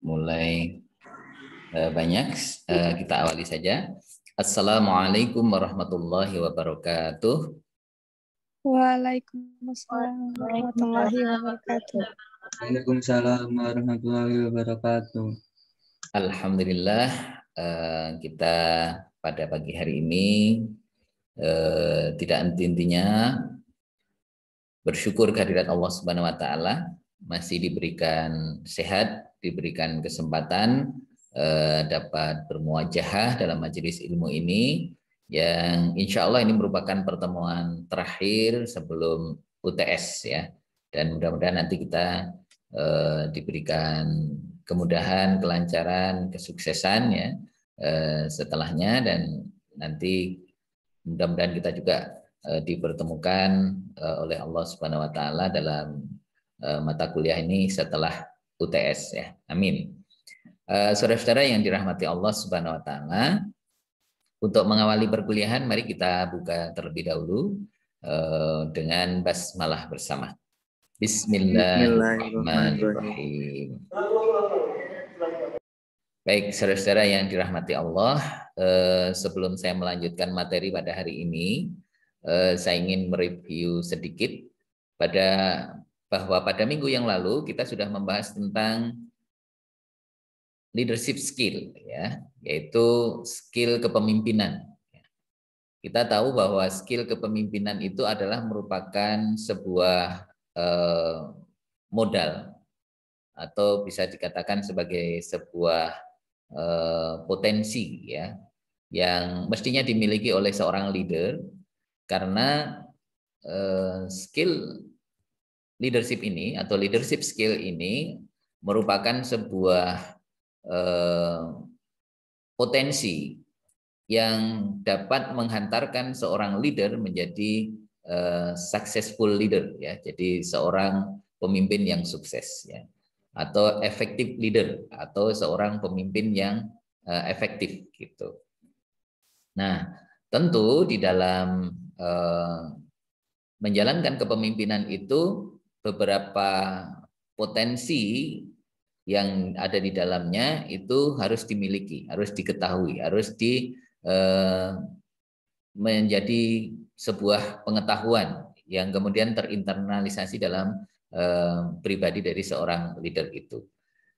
mulai banyak, kita awali saja. Assalamualaikum warahmatullahi wabarakatuh. Waalaikumsalam warahmatullahi wabarakatuh. Waalaikumsalam warahmatullahi wabarakatuh. Alhamdulillah, kita pada pagi hari ini tidak henti-hentinya bersyukur kehadirat Allah Subhanahu wa taala, masih diberikan sehat, diberikan kesempatan dapat bermuajahah dalam majelis ilmu ini, yang insya Allah ini merupakan pertemuan terakhir sebelum UTS ya, dan mudah-mudahan nanti kita diberikan kemudahan, kelancaran, kesuksesan ya setelahnya, dan nanti mudah-mudahan kita juga dipertemukan oleh Allah Subhanahu wa taala dalam mata kuliah ini setelah UTS ya. Amin. Saudara-saudara yang dirahmati Allah Subhanahu wa taala, untuk mengawali perkuliahan mari kita buka terlebih dahulu dengan basmalah bersama. Bismillahirrahmanirrahim. Baik, saudara-saudara yang dirahmati Allah, sebelum saya melanjutkan materi pada hari ini, saya ingin mereview sedikit bahwa pada minggu yang lalu kita sudah membahas tentang leadership skill ya, yaitu skill kepemimpinan. Kita tahu bahwa skill kepemimpinan itu adalah merupakan sebuah modal atau bisa dikatakan sebagai sebuah potensi ya, yang mestinya dimiliki oleh seorang leader, karena skill leadership ini atau leadership skill ini merupakan sebuah potensi yang dapat menghantarkan seorang leader menjadi successful leader ya, jadi seorang pemimpin yang sukses ya, atau effective leader atau seorang pemimpin yang efektif gitu. Nah, tentu di dalam menjalankan kepemimpinan itu beberapa potensi yang ada di dalamnya itu harus dimiliki, harus diketahui, harus menjadi sebuah pengetahuan yang kemudian terinternalisasi dalam pribadi dari seorang leader itu.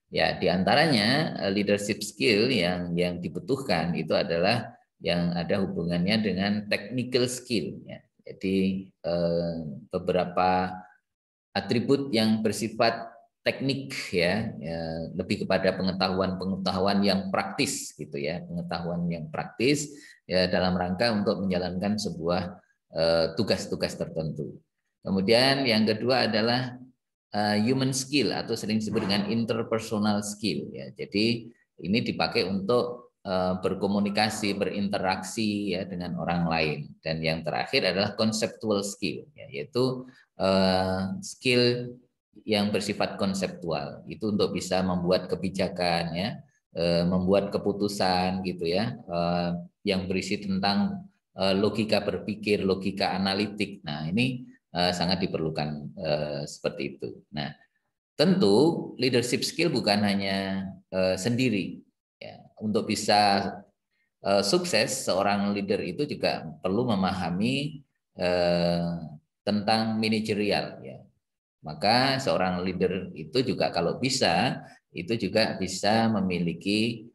Ya, diantaranya leadership skill yang dibutuhkan itu adalah yang ada hubungannya dengan technical skill. Ya. Jadi beberapa atribut yang bersifat teknik ya, lebih kepada pengetahuan yang praktis gitu ya, pengetahuan yang praktis ya, dalam rangka untuk menjalankan sebuah tugas-tugas tertentu. Kemudian yang kedua adalah human skill atau sering disebut dengan interpersonal skill ya. Jadi ini dipakai untuk berkomunikasi, berinteraksi ya dengan orang lain. Dan yang terakhir adalah conceptual skill ya, yaitu skill yang bersifat konseptual, itu untuk bisa membuat kebijakan ya, membuat keputusan gitu ya, yang berisi tentang logika berpikir, logika analitik. Nah, ini sangat diperlukan seperti itu. Nah, tentu leadership skill bukan hanya sendiri ya. Untuk bisa sukses, seorang leader itu juga perlu memahami tentang manajerial ya. Maka seorang leader itu juga kalau bisa, itu juga bisa memiliki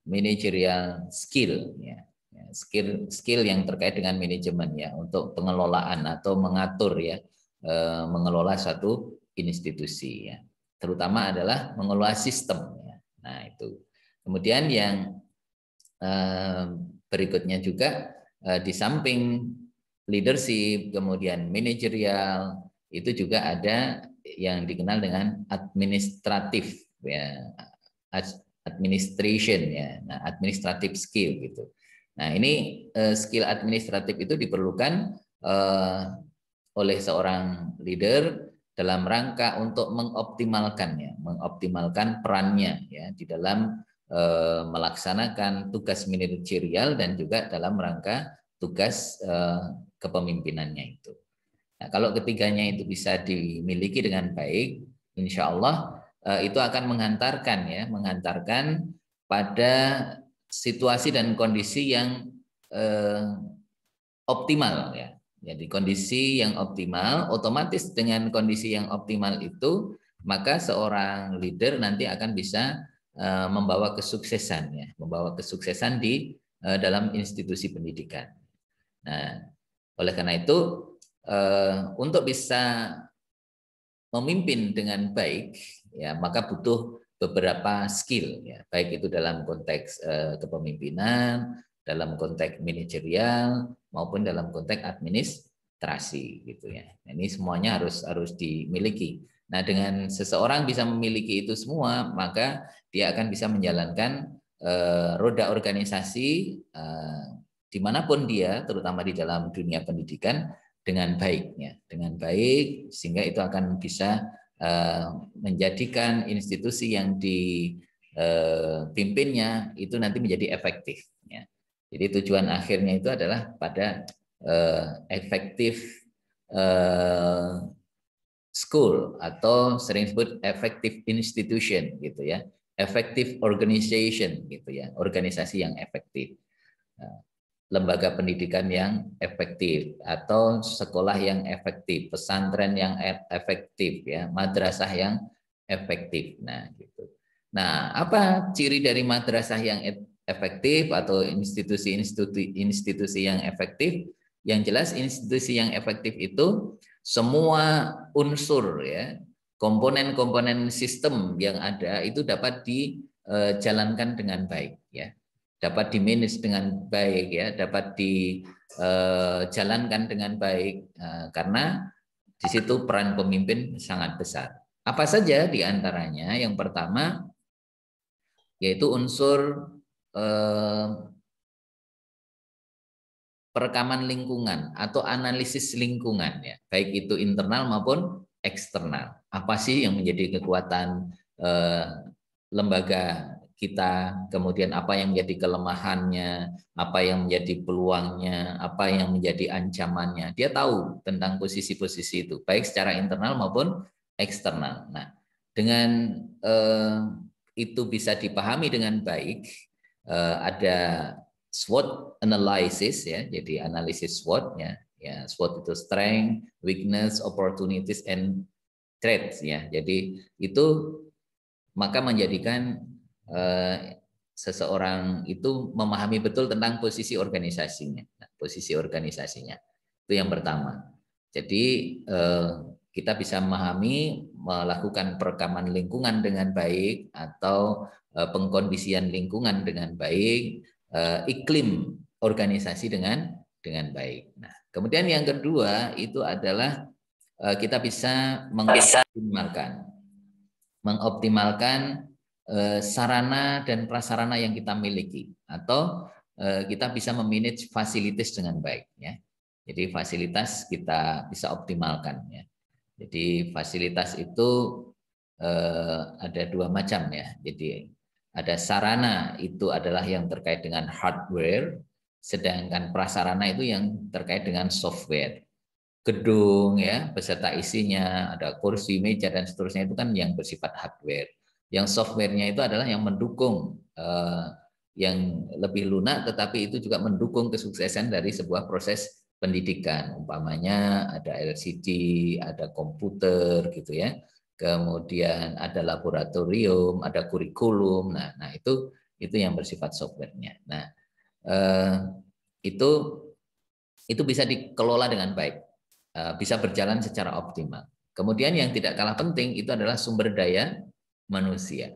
managerial skill ya. Skill yang terkait dengan manajemen ya, untuk pengelolaan atau mengatur ya, mengelola suatu institusi ya. Terutama adalah mengelola sistem ya. Nah, itu. Kemudian yang berikutnya juga di samping leadership, kemudian manajerial, itu juga ada yang dikenal dengan administratif ya, administration ya. Nah, administrative skill gitu. Nah, ini skill administratif itu diperlukan oleh seorang leader dalam rangka untuk mengoptimalkannya, mengoptimalkan perannya ya di dalam melaksanakan tugas manajerial dan juga dalam rangka tugas kepemimpinannya itu. Nah, kalau ketiganya itu bisa dimiliki dengan baik, insya Allah itu akan menghantarkan pada situasi dan kondisi yang optimal ya. Jadi kondisi yang optimal, otomatis dengan kondisi yang optimal itu maka seorang leader nanti akan bisa membawa kesuksesan ya, membawa kesuksesan di dalam institusi pendidikan. Nah, oleh karena itu untuk bisa memimpin dengan baik ya, maka butuh beberapa skill ya, baik itu dalam konteks kepemimpinan, dalam konteks manajerial maupun dalam konteks administrasi gitu ya. Ini semuanya harus dimiliki. Nah, dengan seseorang bisa memiliki itu semua, maka dia akan bisa menjalankan roda organisasi dimanapun dia, terutama di dalam dunia pendidikan dengan baiknya, dengan baik, sehingga itu akan bisa menjadikan institusi yang dipimpinnya itu nanti menjadi efektif. Ya. Jadi tujuan akhirnya itu adalah pada efektif school atau sering disebut effective institution gitu ya, effective organization gitu ya, organisasi yang efektif, lembaga pendidikan yang efektif atau sekolah yang efektif, pesantren yang efektif ya, madrasah yang efektif. Nah gitu. Nah, apa ciri dari madrasah yang efektif atau institusi yang efektif? Yang jelas institusi yang efektif itu semua unsur ya, komponen-komponen sistem yang ada itu dapat dijalankan dengan baik ya, dapat dimanage dengan baik ya, dapat dijalankan dengan baik karena di situ peran pemimpin sangat besar. Apa saja diantaranya? Yang pertama yaitu unsur perekaman lingkungan atau analisis lingkungan ya, baik itu internal maupun eksternal. Apa sih yang menjadi kekuatan lembaga kita, kemudian apa yang menjadi kelemahannya, apa yang menjadi peluangnya, apa yang menjadi ancamannya. Dia tahu tentang posisi-posisi itu, baik secara internal maupun eksternal. Nah, dengan itu bisa dipahami dengan baik, ada SWOT analysis ya, jadi analisis SWOT ya, SWOT itu strength, weakness, opportunities and threats ya. Jadi itu maka menjadikan seseorang itu memahami betul tentang posisi organisasinya. Nah, posisi organisasinya itu yang pertama. Jadi kita bisa memahami, melakukan perekaman lingkungan dengan baik atau pengkondisian lingkungan dengan baik, iklim organisasi dengan baik. Nah, kemudian yang kedua itu adalah kita bisa mengoptimalkan sarana dan prasarana yang kita miliki, atau kita bisa memanage fasilitas dengan baik ya. Jadi fasilitas kita bisa optimalkan ya. Jadi fasilitas itu ada dua macam ya. Jadi ada sarana, itu adalah yang terkait dengan hardware, sedangkan prasarana itu yang terkait dengan software. Gedung ya beserta isinya, ada kursi, meja dan seterusnya, itu kan yang bersifat hardware. Yang softwarenya itu adalah yang mendukung, yang lebih lunak, tetapi itu juga mendukung kesuksesan dari sebuah proses pendidikan. Umpamanya ada LCD, ada komputer gitu ya. Kemudian ada laboratorium, ada kurikulum. Nah itu yang bersifat softwarenya. Nah itu bisa dikelola dengan baik, bisa berjalan secara optimal. Kemudian yang tidak kalah penting itu adalah sumber daya manusia.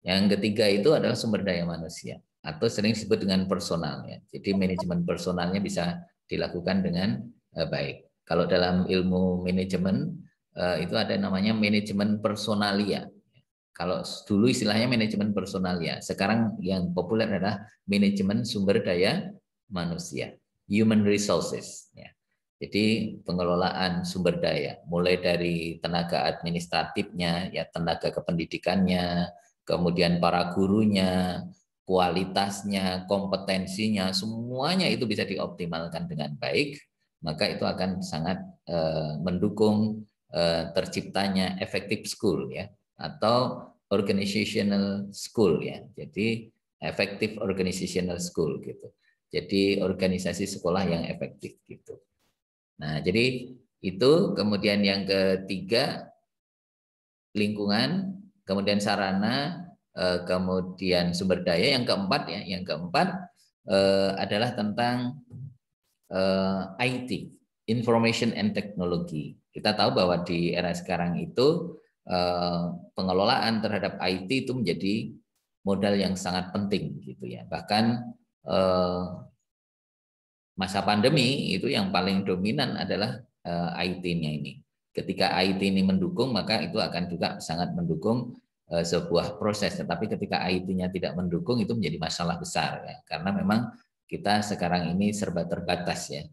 Yang ketiga itu adalah sumber daya manusia atau sering disebut dengan personal ya. Jadi manajemen personalnya bisa dilakukan dengan baik. Kalau dalam ilmu manajemen itu ada namanya manajemen personalia. Kalau dulu istilahnya manajemen personalia, sekarang yang populer adalah manajemen sumber daya manusia, human resources. Ya. Jadi pengelolaan sumber daya, mulai dari tenaga administratifnya, ya tenaga kependidikannya, kemudian para gurunya, kualitasnya, kompetensinya, semuanya itu bisa dioptimalkan dengan baik, maka itu akan sangat mendukung terciptanya effective school ya, atau organizational school ya. Jadi effective organizational school gitu. Jadi organisasi sekolah yang efektif gitu. Nah, jadi itu. Kemudian yang ketiga lingkungan, kemudian sarana, kemudian sumber daya. Yang keempat ya, yang keempat adalah tentang IT, Information and Technology. Kita tahu bahwa di era sekarang itu pengelolaan terhadap IT itu menjadi modal yang sangat penting gitu ya. Bahkan masa pandemi itu yang paling dominan adalah IT-nya ini. Ketika IT ini mendukung, maka itu akan juga sangat mendukung sebuah proses. Tetapi ketika IT-nya tidak mendukung, itu menjadi masalah besar ya. Karena memang kita sekarang ini serba terbatas ya.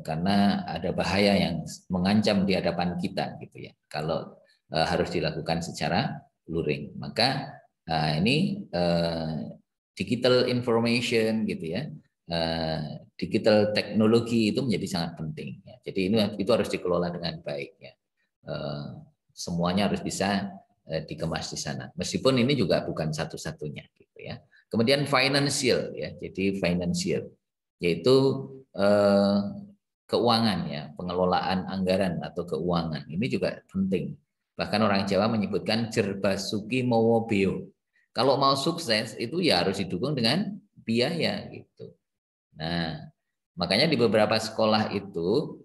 Karena ada bahaya yang mengancam di hadapan kita gitu ya. Kalau harus dilakukan secara luring, maka ini digital information gitu ya. Digital teknologi itu menjadi sangat penting ya. Jadi itu harus dikelola dengan baik ya. Semuanya harus bisa dikemas di sana. Meskipun ini juga bukan satu-satunya gitu ya. Kemudian financial ya. Jadi financial yaitu keuangan ya, pengelolaan anggaran atau keuangan. Ini juga penting. Bahkan orang Jawa menyebutkan jerbasuki mowo beo. Kalau mau sukses itu ya harus didukung dengan biaya gitu. Nah, makanya di beberapa sekolah itu,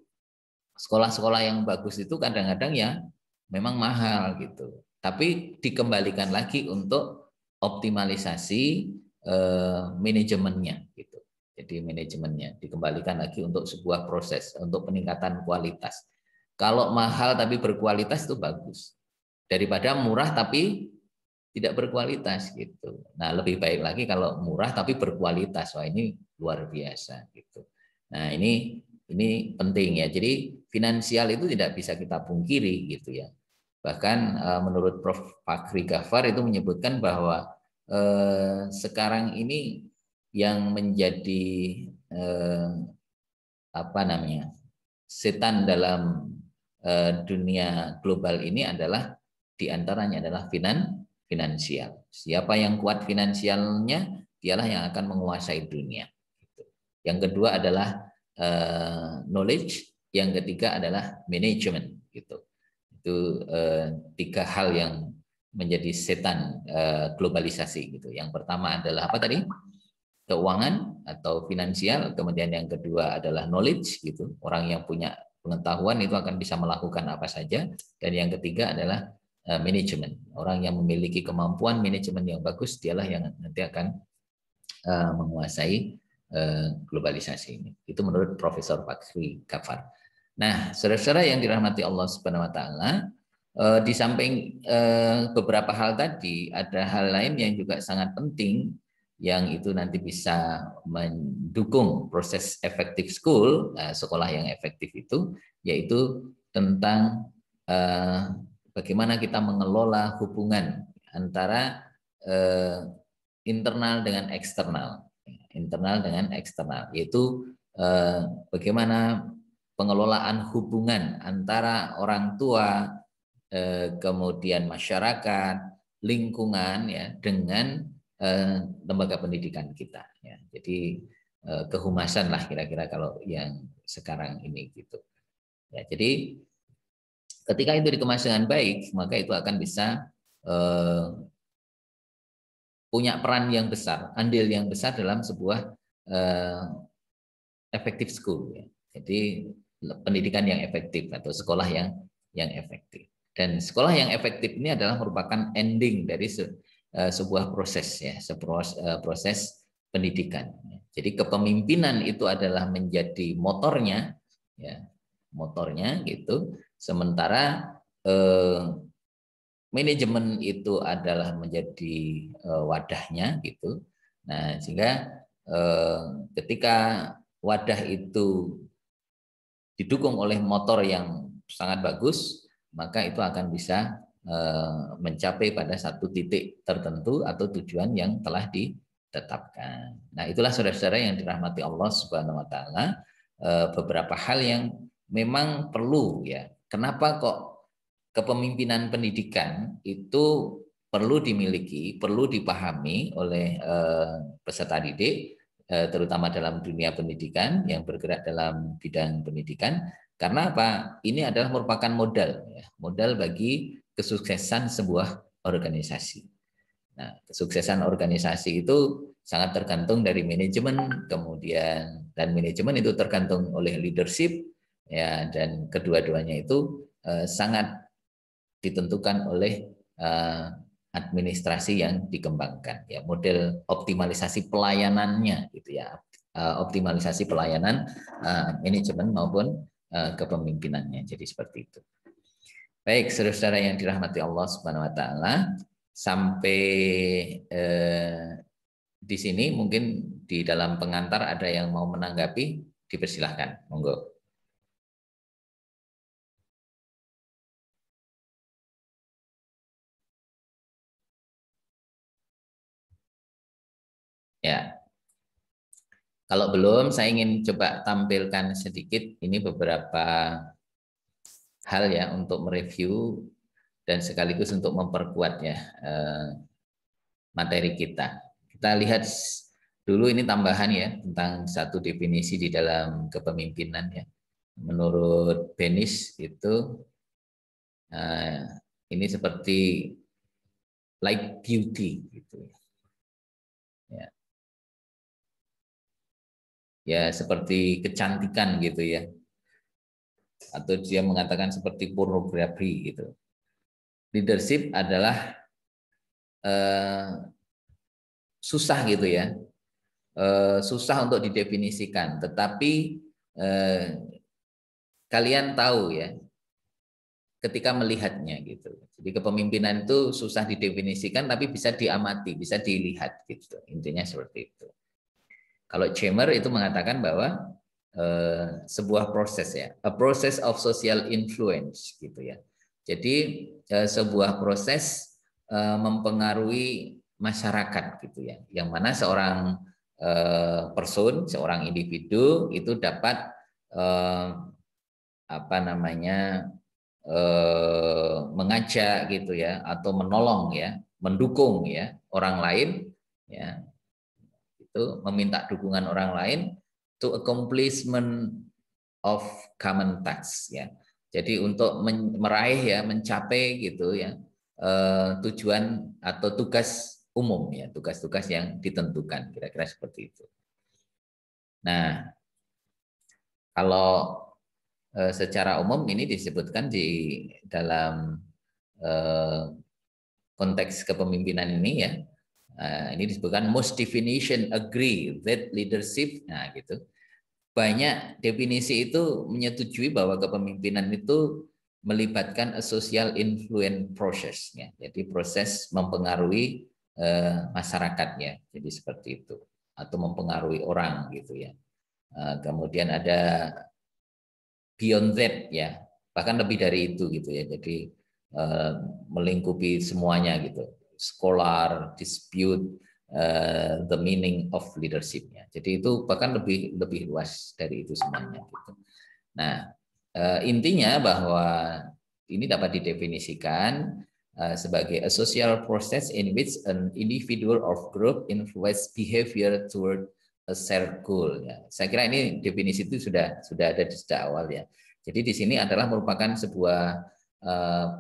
sekolah-sekolah yang bagus itu kadang-kadang ya memang mahal gitu. Tapi dikembalikan lagi untuk optimalisasi manajemennya gitu. Jadi manajemennya dikembalikan lagi untuk sebuah proses, untuk peningkatan kualitas. Kalau mahal tapi berkualitas itu bagus. Daripada murah tapi tidak berkualitas gitu. Nah, lebih baik lagi kalau murah tapi berkualitas. Wah, ini luar biasa gitu. Nah, ini penting ya. Jadi finansial itu tidak bisa kita pungkiri gitu ya. Bahkan menurut Prof. Fakhri Ghaffar itu menyebutkan bahwa sekarang ini yang menjadi setan dalam dunia global ini adalah diantaranya adalah finansial. Siapa yang kuat finansialnya, dialah yang akan menguasai dunia. Yang kedua adalah knowledge, yang ketiga adalah management. Gitu. Itu tiga hal yang menjadi setan globalisasi. Gitu. Yang pertama adalah apa tadi? Keuangan atau finansial. Kemudian yang kedua adalah knowledge. Gitu. Orang yang punya pengetahuan itu akan bisa melakukan apa saja. Dan yang ketiga adalah manajemen. Orang yang memiliki kemampuan manajemen yang bagus, dialah yang nanti akan menguasai globalisasi ini. Itu menurut Profesor Fakhri Ghaffar. Nah, saudara-saudara yang dirahmati Allah Subhanahu wa taala, di samping beberapa hal tadi, ada hal lain yang juga sangat penting yang itu nanti bisa mendukung proses efektif school, sekolah yang efektif itu, yaitu tentang bagaimana kita mengelola hubungan antara internal dengan eksternal, yaitu bagaimana pengelolaan hubungan antara orang tua, kemudian masyarakat, lingkungan ya dengan lembaga pendidikan kita. Ya. Jadi kehumasan lah kira-kira kalau yang sekarang ini gitu. Ya, jadi ketika itu dikemas dengan baik, maka itu akan bisa punya peran yang besar, andil yang besar dalam sebuah effective school. Ya. Jadi pendidikan yang efektif atau sekolah yang efektif. Dan sekolah yang efektif ini adalah merupakan ending dari sebuah proses ya, proses pendidikan. Jadi kepemimpinan itu adalah menjadi motornya, ya, motornya gitu. Sementara manajemen itu adalah menjadi wadahnya gitu. Nah, sehingga ketika wadah itu didukung oleh motor yang sangat bagus, maka itu akan bisa mencapai pada satu titik tertentu atau tujuan yang telah ditetapkan. Nah, itulah saudara-saudara yang dirahmati Allah Subhanahu wa taala, beberapa hal yang memang perlu ya kenapa kok kepemimpinan pendidikan itu perlu dimiliki, perlu dipahami oleh peserta didik, terutama dalam dunia pendidikan yang bergerak dalam bidang pendidikan. Karena apa? Ini adalah merupakan modal, ya, modal bagi kesuksesan sebuah organisasi. Nah, kesuksesan organisasi itu sangat tergantung dari manajemen, kemudian dan manajemen itu tergantung oleh leadership, ya, dan kedua-duanya itu sangat ditentukan oleh administrasi yang dikembangkan, ya, model optimalisasi pelayanannya, gitu ya, optimalisasi pelayanan manajemen maupun kepemimpinannya. Jadi seperti itu. Baik, saudara-saudara yang dirahmati Allah Subhanahu Wa Taala, sampai di sini mungkin di dalam pengantar ada yang mau menanggapi, dipersilahkan, monggo. Ya, kalau belum, saya ingin coba tampilkan sedikit ini beberapa hal ya untuk mereview dan sekaligus untuk memperkuat ya materi kita. Kita lihat dulu ini tambahan ya tentang satu definisi di dalam kepemimpinan ya. Menurut Benis itu ini seperti like beauty gitu ya. Ya seperti kecantikan gitu ya, atau dia mengatakan seperti pornografi gitu. Leadership adalah susah gitu ya, susah untuk didefinisikan, tetapi kalian tahu ya ketika melihatnya gitu. Jadi kepemimpinan itu susah didefinisikan tapi bisa diamati, bisa dilihat gitu. Intinya seperti itu. Kalau Chalmers itu mengatakan bahwa sebuah proses ya, a process of social influence gitu ya. Jadi sebuah proses mempengaruhi masyarakat gitu ya, yang mana seorang person, seorang individu itu dapat apa namanya mengajak gitu ya, atau menolong ya, mendukung ya orang lain ya, itu meminta dukungan orang lain to accomplishment of common tasks ya. Jadi untuk meraih ya, mencapai gitu ya tujuan atau tugas umum ya, tugas-tugas yang ditentukan, kira-kira seperti itu. Nah, kalau secara umum ini disebutkan di dalam konteks kepemimpinan ini ya. Ini disebutkan most definition agree that leadership, nah gitu. Banyak definisi itu menyetujui bahwa kepemimpinan itu melibatkan a social influence process ya. Jadi proses mempengaruhi masyarakatnya. Jadi seperti itu, atau mempengaruhi orang gitu ya. Kemudian ada beyond that ya, bahkan lebih dari itu gitu ya. Jadi melingkupi semuanya gitu. Scholar, dispute, the meaning of leadership-nya. Jadi itu bahkan lebih luas dari itu semuanya. Gitu. Nah, intinya bahwa ini dapat didefinisikan sebagai a social process in which an individual or group influence behavior toward a shared goal. Ya. Saya kira ini definisi itu sudah ada di sejak awal ya. Jadi di sini adalah merupakan sebuah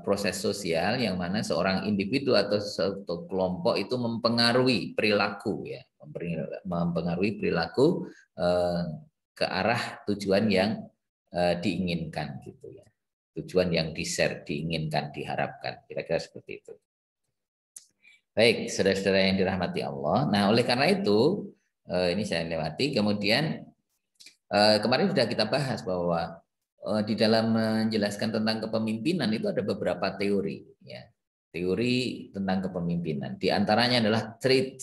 proses sosial yang mana seorang individu atau suatu kelompok itu mempengaruhi perilaku ya, mempengaruhi perilaku ke arah tujuan yang diinginkan gitu ya, tujuan yang di-share, diinginkan, diharapkan, kira-kira seperti itu. Baik, saudara-saudara yang dirahmati Allah. Nah, oleh karena itu ini saya lewati. Kemudian kemarin sudah kita bahas bahwa di dalam menjelaskan tentang kepemimpinan itu ada beberapa teori ya, teori tentang kepemimpinan. Di antaranya adalah trait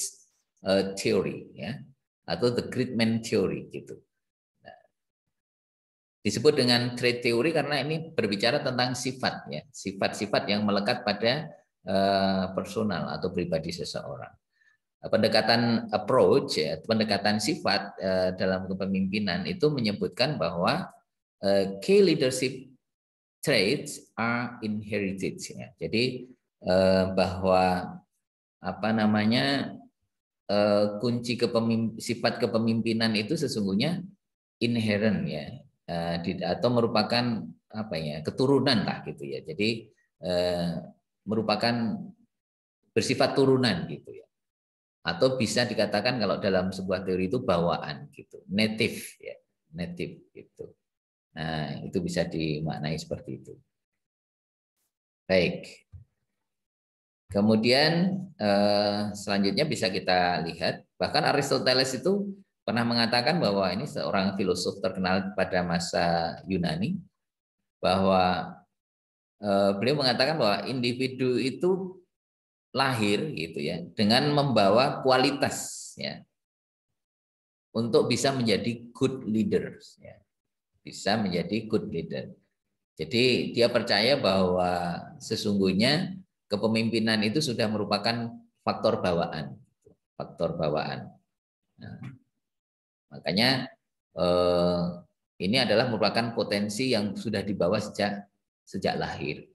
theory ya, atau the great man theory gitu. Nah, disebut dengan trait theory karena ini berbicara tentang sifat ya, sifat-sifat yang melekat pada personal atau pribadi seseorang. Pendekatan approach ya, pendekatan sifat dalam kepemimpinan itu menyebutkan bahwa key leadership traits are inherited. Ya. Jadi bahwa apa namanya kunci sifat kepemimpinan itu sesungguhnya inherent ya, atau merupakan apa ya, keturunan lah gitu ya. Jadi merupakan bersifat turunan gitu ya. Atau bisa dikatakan kalau dalam sebuah teori itu bawaan gitu, native ya, native gitu. Nah, itu bisa dimaknai seperti itu. Baik. Kemudian selanjutnya bisa kita lihat, bahkan Aristoteles itu pernah mengatakan bahwa ini seorang filosof terkenal pada masa Yunani, bahwa beliau mengatakan bahwa individu itu lahir gitu ya dengan membawa kualitas ya untuk bisa menjadi good leaders ya, bisa menjadi good leader. Jadi dia percaya bahwa sesungguhnya kepemimpinan itu sudah merupakan faktor bawaan, faktor bawaan. Nah, makanya ini adalah merupakan potensi yang sudah dibawa sejak lahir.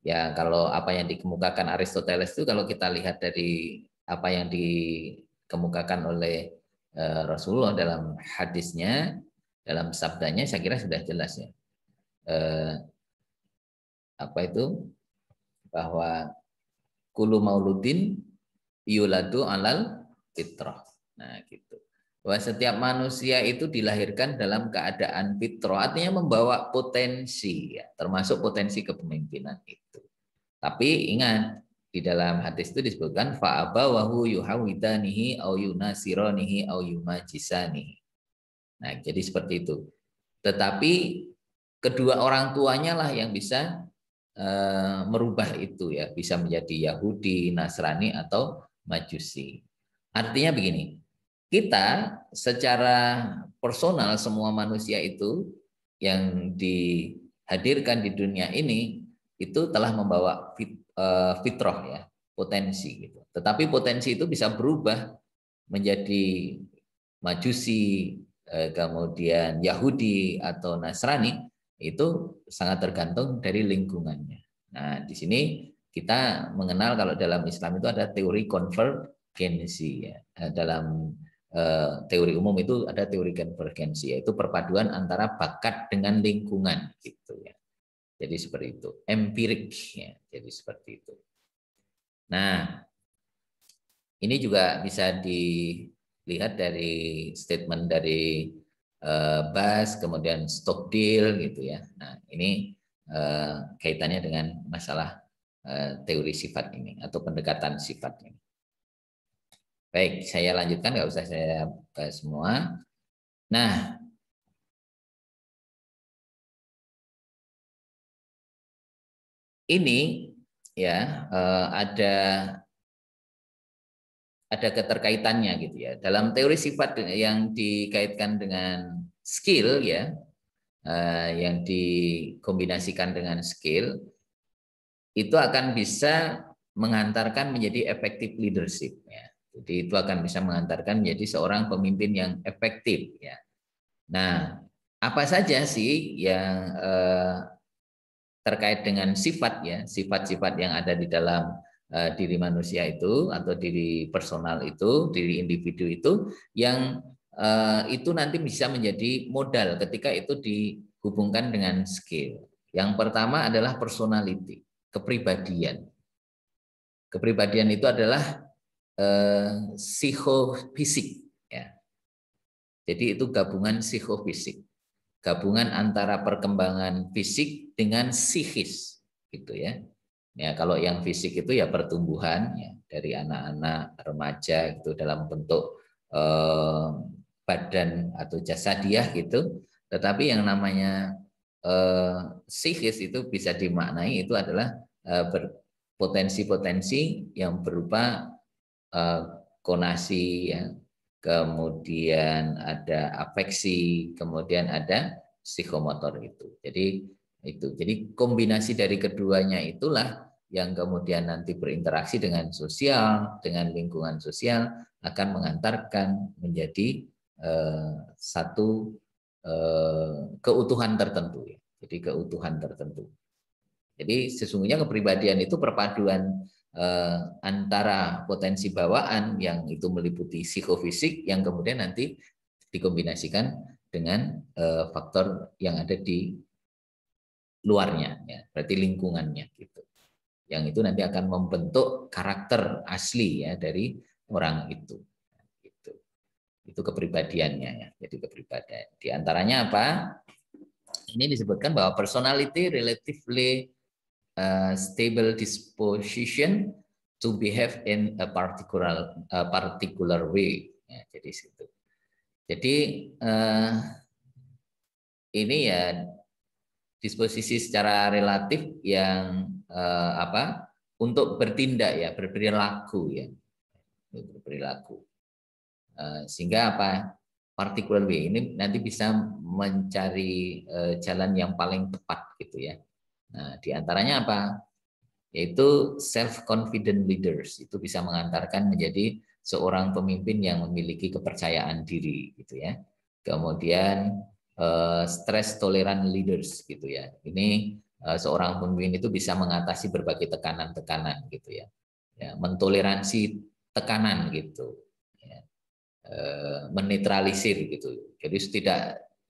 Ya, kalau apa yang dikemukakan Aristoteles itu kalau kita lihat dari apa yang dikemukakan oleh Rasulullah dalam hadisnya, dalam sabdanya, saya kira sudah jelas ya. Apa itu? Bahwa kullu mauludin yuladu alal fitrah. Nah, gitu. Bahwa setiap manusia itu dilahirkan dalam keadaan fitrah, artinya membawa potensi ya, termasuk potensi kepemimpinan itu. Tapi ingat, di dalam hadis itu disebutkan fa'abawahu yuhawidanihi au yunasiranihi au yumajisanihi. Nah, jadi seperti itu. Tetapi kedua orang tuanya lah yang bisa merubah itu ya, bisa menjadi Yahudi, Nasrani atau Majusi. Artinya begini, kita secara personal semua manusia itu yang dihadirkan di dunia ini itu telah membawa fitrah ya, potensi gitu. Tetapi potensi itu bisa berubah menjadi Majusi, kemudian Yahudi atau Nasrani, itu sangat tergantung dari lingkungannya. Nah, di sini kita mengenal kalau dalam Islam itu ada teori konvergensi ya. Dalam teori umum itu ada teori konvergensi, yaitu perpaduan antara bakat dengan lingkungan gitu ya. Jadi seperti itu, empirik ya. Jadi seperti itu. Nah, ini juga bisa dilihat dari statement dari Bas, kemudian Stockdale gitu ya. Nah, ini kaitannya dengan masalah teori sifat ini atau pendekatan sifat ini. Baik, saya lanjutkan, nggak usah saya bahas semua. Nah, ini ya ada keterkaitannya gitu ya. Dalam teori sifat yang dikaitkan dengan skill ya, yang dikombinasikan dengan skill, itu akan bisa mengantarkan menjadi effective leadership ya. Jadi itu akan bisa mengantarkan menjadi seorang pemimpin yang efektif ya. Nah, apa saja sih yang terkait dengan sifat ya, sifat-sifat yang ada di dalam diri manusia itu atau diri personal itu, diri individu itu yang itu nanti bisa menjadi modal ketika itu dihubungkan dengan skill. Yang pertama adalah personality, kepribadian. Kepribadian itu adalah psikofisik ya. Jadi itu gabungan psikofisik, gabungan antara perkembangan fisik dengan psikis gitu ya. Ya, kalau yang fisik itu ya pertumbuhan ya, dari anak-anak remaja itu dalam bentuk badan atau jasadiah gitu. Tetapi yang namanya psikis itu bisa dimaknai itu adalah potensi-potensi yang berupa konasi ya, kemudian ada afeksi, kemudian ada psikomotor itu. Jadi kombinasi dari keduanya itulah yang kemudian nanti berinteraksi dengan sosial, dengan lingkungan sosial akan mengantarkan menjadi satu keutuhan tertentu ya. jadi keutuhan tertentu. Jadi sesungguhnya kepribadian itu perpaduan antara potensi bawaan yang itu meliputi psikofisik yang kemudian nanti dikombinasikan dengan faktor yang ada di luarnya, ya, berarti lingkungannya gitu. Yang itu nanti akan membentuk karakter asli ya dari orang itu. Gitu. Itu kepribadiannya ya. Jadi kepribadian. Di antaranya apa? Ini disebutkan bahwa personality relatively stable disposition to behave in a particular way. Ya, jadi situ. Jadi ini ya disposisi secara relatif yang untuk bertindak ya, berperilaku ya, berperilaku. Sehingga apa? Particular way ini nanti bisa mencari jalan yang paling tepat gitu ya. Nah, diantaranya apa? Yaitu self-confident leaders. Itu bisa mengantarkan menjadi seorang pemimpin yang memiliki kepercayaan diri, gitu ya. Kemudian stress tolerant leaders, gitu ya. Ini seorang pemimpin itu bisa mengatasi berbagai tekanan-tekanan, gitu ya. Mentoleransi tekanan, gitu. Ya. Menetralisir, gitu. Jadi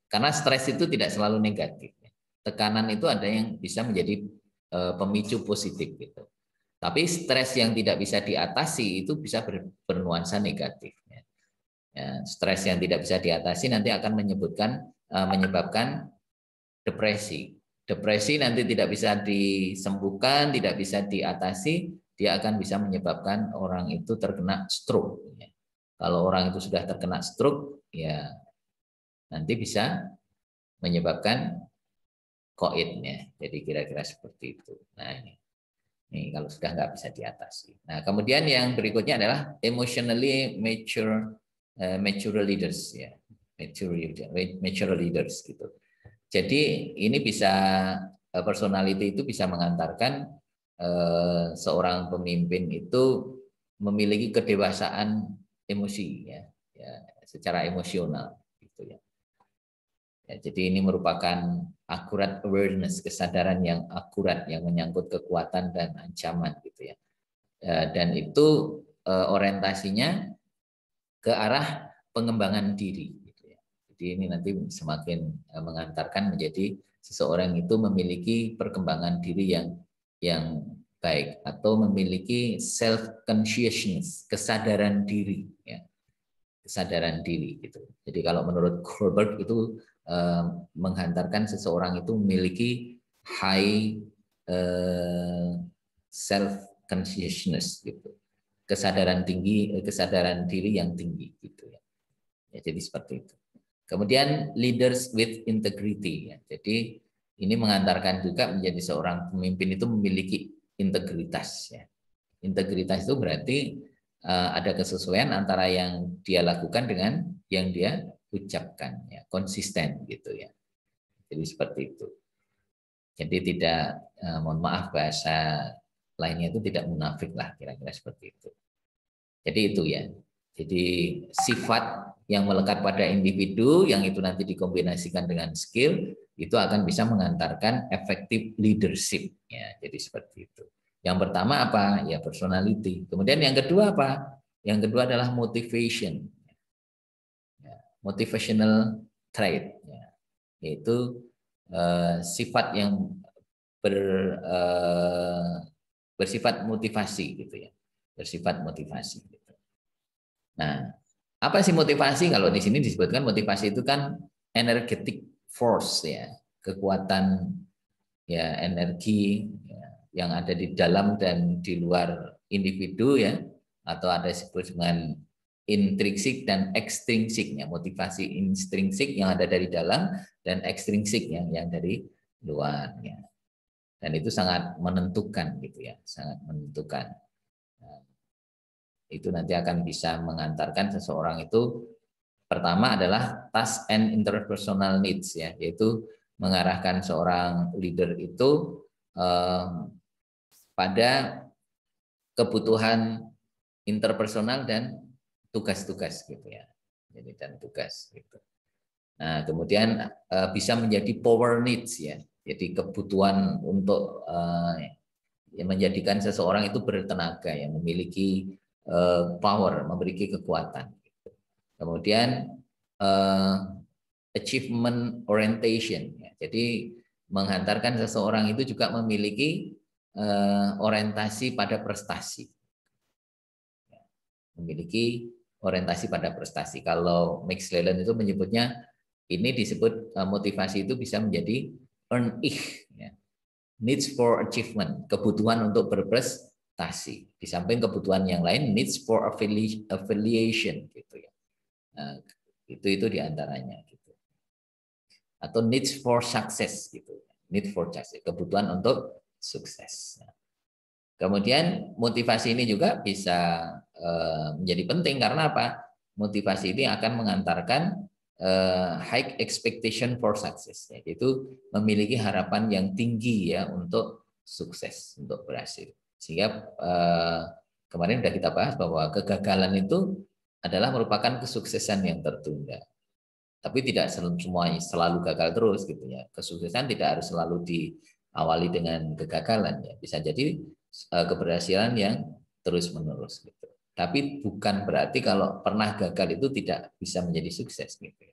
karena stres itu tidak selalu negatif. Tekanan itu ada yang bisa menjadi pemicu positif gitu. Tapi stres yang tidak bisa diatasi itu bisa bernuansa negatif. Ya, stres yang tidak bisa diatasi nanti akan menyebabkan depresi. Depresi nanti tidak bisa disembuhkan, tidak bisa diatasi, dia akan bisa menyebabkan orang itu terkena stroke. Ya. Kalau orang itu sudah terkena stroke, ya nanti bisa menyebabkan koidnya. Jadi kira-kira seperti itu. Nah ini kalau sudah nggak bisa diatasi. Nah kemudian yang berikutnya adalah emotionally mature leaders ya, mature leaders gitu. Jadi ini bisa personality itu bisa mengantarkan seorang pemimpin itu memiliki kedewasaan emosi ya secara emosional gitu ya. Ya, jadi ini merupakan akurat awareness, kesadaran yang akurat yang menyangkut kekuatan dan ancaman gitu ya. Dan itu orientasinya ke arah pengembangan diri gitu ya. Jadi ini nanti semakin mengantarkan menjadi seseorang itu memiliki perkembangan diri yang baik atau memiliki self consciousness, kesadaran diri ya. Kesadaran diri gitu. Jadi kalau menurut Kohlberg itu menghantarkan seseorang itu memiliki high self consciousness gitu, kesadaran tinggi, kesadaran diri yang tinggi gitu ya. Jadi seperti itu. Kemudian leaders with integrity ya. Jadi ini mengantarkan juga menjadi seorang pemimpin itu memiliki integritas ya. Integritas itu berarti ada kesesuaian antara yang dia lakukan dengan yang dia ucapkan ya, konsisten gitu ya. Jadi seperti itu. Jadi tidak mohon maaf bahasa lainnya itu tidak munafik lah kira-kira seperti itu. Jadi itu ya. Jadi sifat yang melekat pada individu yang itu nanti dikombinasikan dengan skill itu akan bisa mengantarkan efektif leadership ya. Jadi seperti itu. Yang pertama apa? Ya personality. Kemudian yang kedua apa? Yang kedua adalah motivation. Motivational trait, ya, yaitu sifat yang bersifat motivasi gitu ya, bersifat motivasi. Gitu. Nah, apa sih motivasi? Kalau di sini disebutkan motivasi itu kan energetic force ya, kekuatan ya energi ya, yang ada di dalam dan di luar individu ya, atau ada disebut dengan intrinsik dan ekstrinsiknya, motivasi intrinsik yang ada dari dalam dan ekstrinsik yang dari luar ya. Dan itu sangat menentukan gitu ya, sangat menentukan. Nah, itu nanti akan bisa mengantarkan seseorang itu pertama adalah task and interpersonal needs ya, yaitu mengarahkan seorang leader itu pada kebutuhan interpersonal dan tugas-tugas gitu ya. Jadi dan tugas gitu. Nah, kemudian bisa menjadi power needs ya. Jadi kebutuhan untuk menjadikan seseorang itu bertenaga, yang memiliki power, memiliki kekuatan. Kemudian achievement orientation, ya. Jadi menghantarkan seseorang itu juga memiliki orientasi pada prestasi, memiliki orientasi pada prestasi. Kalau Max Leland itu menyebutnya, ini disebut motivasi itu bisa menjadi earn ich, ya. Needs for achievement, kebutuhan untuk berprestasi. Di samping kebutuhan yang lain, needs for affiliation, gitu ya. Nah, itu diantaranya, gitu. Atau needs for success, gitu. Need for success, kebutuhan untuk sukses. Nah, kemudian motivasi ini juga bisa menjadi penting karena apa? Motivasi ini akan mengantarkan high expectation for success, yaitu memiliki harapan yang tinggi ya untuk sukses, untuk berhasil. Sehingga kemarin sudah kita bahas bahwa kegagalan itu adalah merupakan kesuksesan yang tertunda. Tapi tidak semuanya selalu gagal terus gitu ya. Kesuksesan tidak harus selalu diawali dengan kegagalan ya. Bisa jadi keberhasilan yang terus-menerus gitu. Tapi bukan berarti kalau pernah gagal itu tidak bisa menjadi sukses gitu.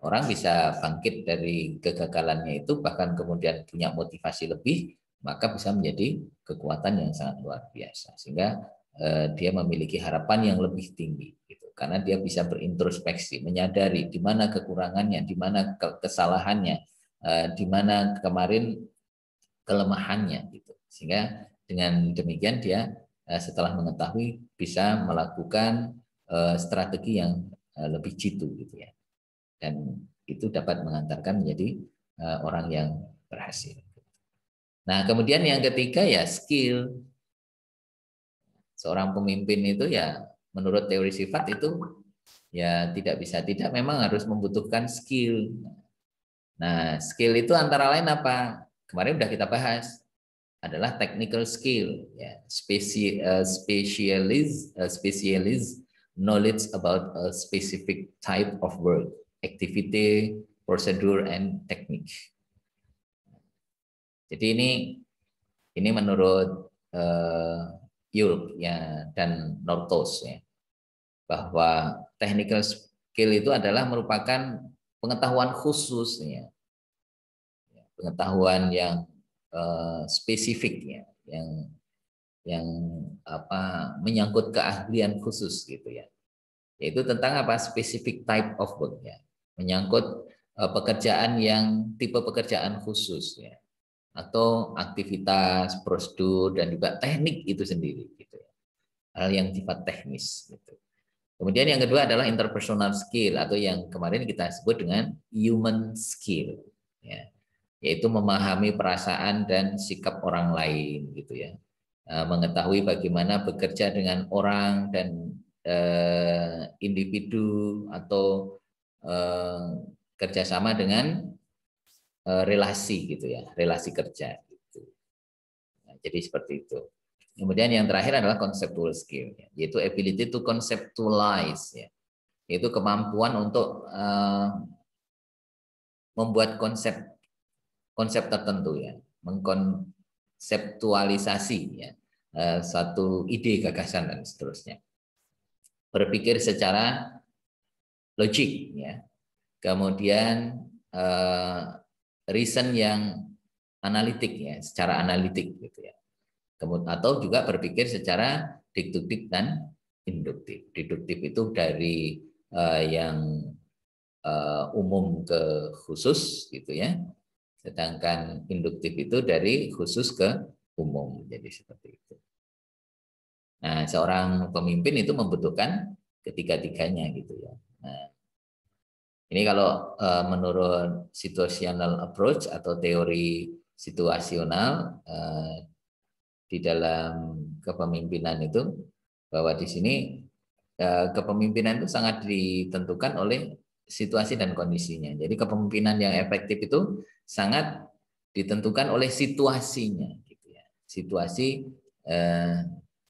Orang bisa bangkit dari kegagalannya itu, bahkan kemudian punya motivasi lebih, maka bisa menjadi kekuatan yang sangat luar biasa. Sehingga dia memiliki harapan yang lebih tinggi gitu. Karena dia bisa berintrospeksi, menyadari di mana kekurangannya, di mana kesalahannya, di mana kemarin kelemahannya gitu. Sehingga dengan demikian dia setelah mengetahui bisa melakukan strategi yang lebih jitu gitu ya, dan itu dapat mengantarkan menjadi orang yang berhasil. Nah, kemudian yang ketiga ya skill. Seorang pemimpin itu ya menurut teori sifat itu ya tidak memang harus membutuhkan skill. Nah, skill itu antara lain apa? Kemarin udah kita bahas, adalah technical skill, ya, specialist knowledge about a specific type of work, activity, procedure, and technique. Jadi ini menurut Europe ya dan Northos ya, bahwa technical skill itu adalah merupakan pengetahuan khusus ya, pengetahuan yang spesifiknya, yang menyangkut keahlian khusus gitu ya, yaitu tentang apa, specific type of work ya, menyangkut pekerjaan yang tipe pekerjaan khusus ya, atau aktivitas, prosedur, dan juga teknik itu sendiri gitu ya, hal yang sifat teknis gitu. Kemudian yang kedua adalah interpersonal skill atau yang kemarin kita sebut dengan human skill ya, yaitu memahami perasaan dan sikap orang lain gitu ya, mengetahui bagaimana bekerja dengan orang dan individu atau kerjasama dengan relasi gitu ya, relasi kerja gitu. Nah, jadi seperti itu. Kemudian yang terakhir adalah conceptual skill, yaitu ability to conceptualize ya, yaitu kemampuan untuk membuat konsep tertentu ya, mengkonseptualisasi ya, satu ide, gagasan, dan seterusnya. Berpikir secara logik ya, kemudian reason yang analitik ya, secara analitik gitu ya. Kemudian atau juga berpikir secara deduktif dan induktif. Deduktif itu dari yang umum ke khusus gitu ya. Sedangkan induktif itu dari khusus ke umum, jadi seperti itu. Nah, seorang pemimpin itu membutuhkan ketiga-tiganya gitu ya. Nah, ini kalau menurut situational approach atau teori situasional di dalam kepemimpinan itu, bahwa di sini kepemimpinan itu sangat ditentukan oleh situasi dan kondisinya. Jadi kepemimpinan yang efektif itu sangat ditentukan oleh situasinya, gitu ya. Situasi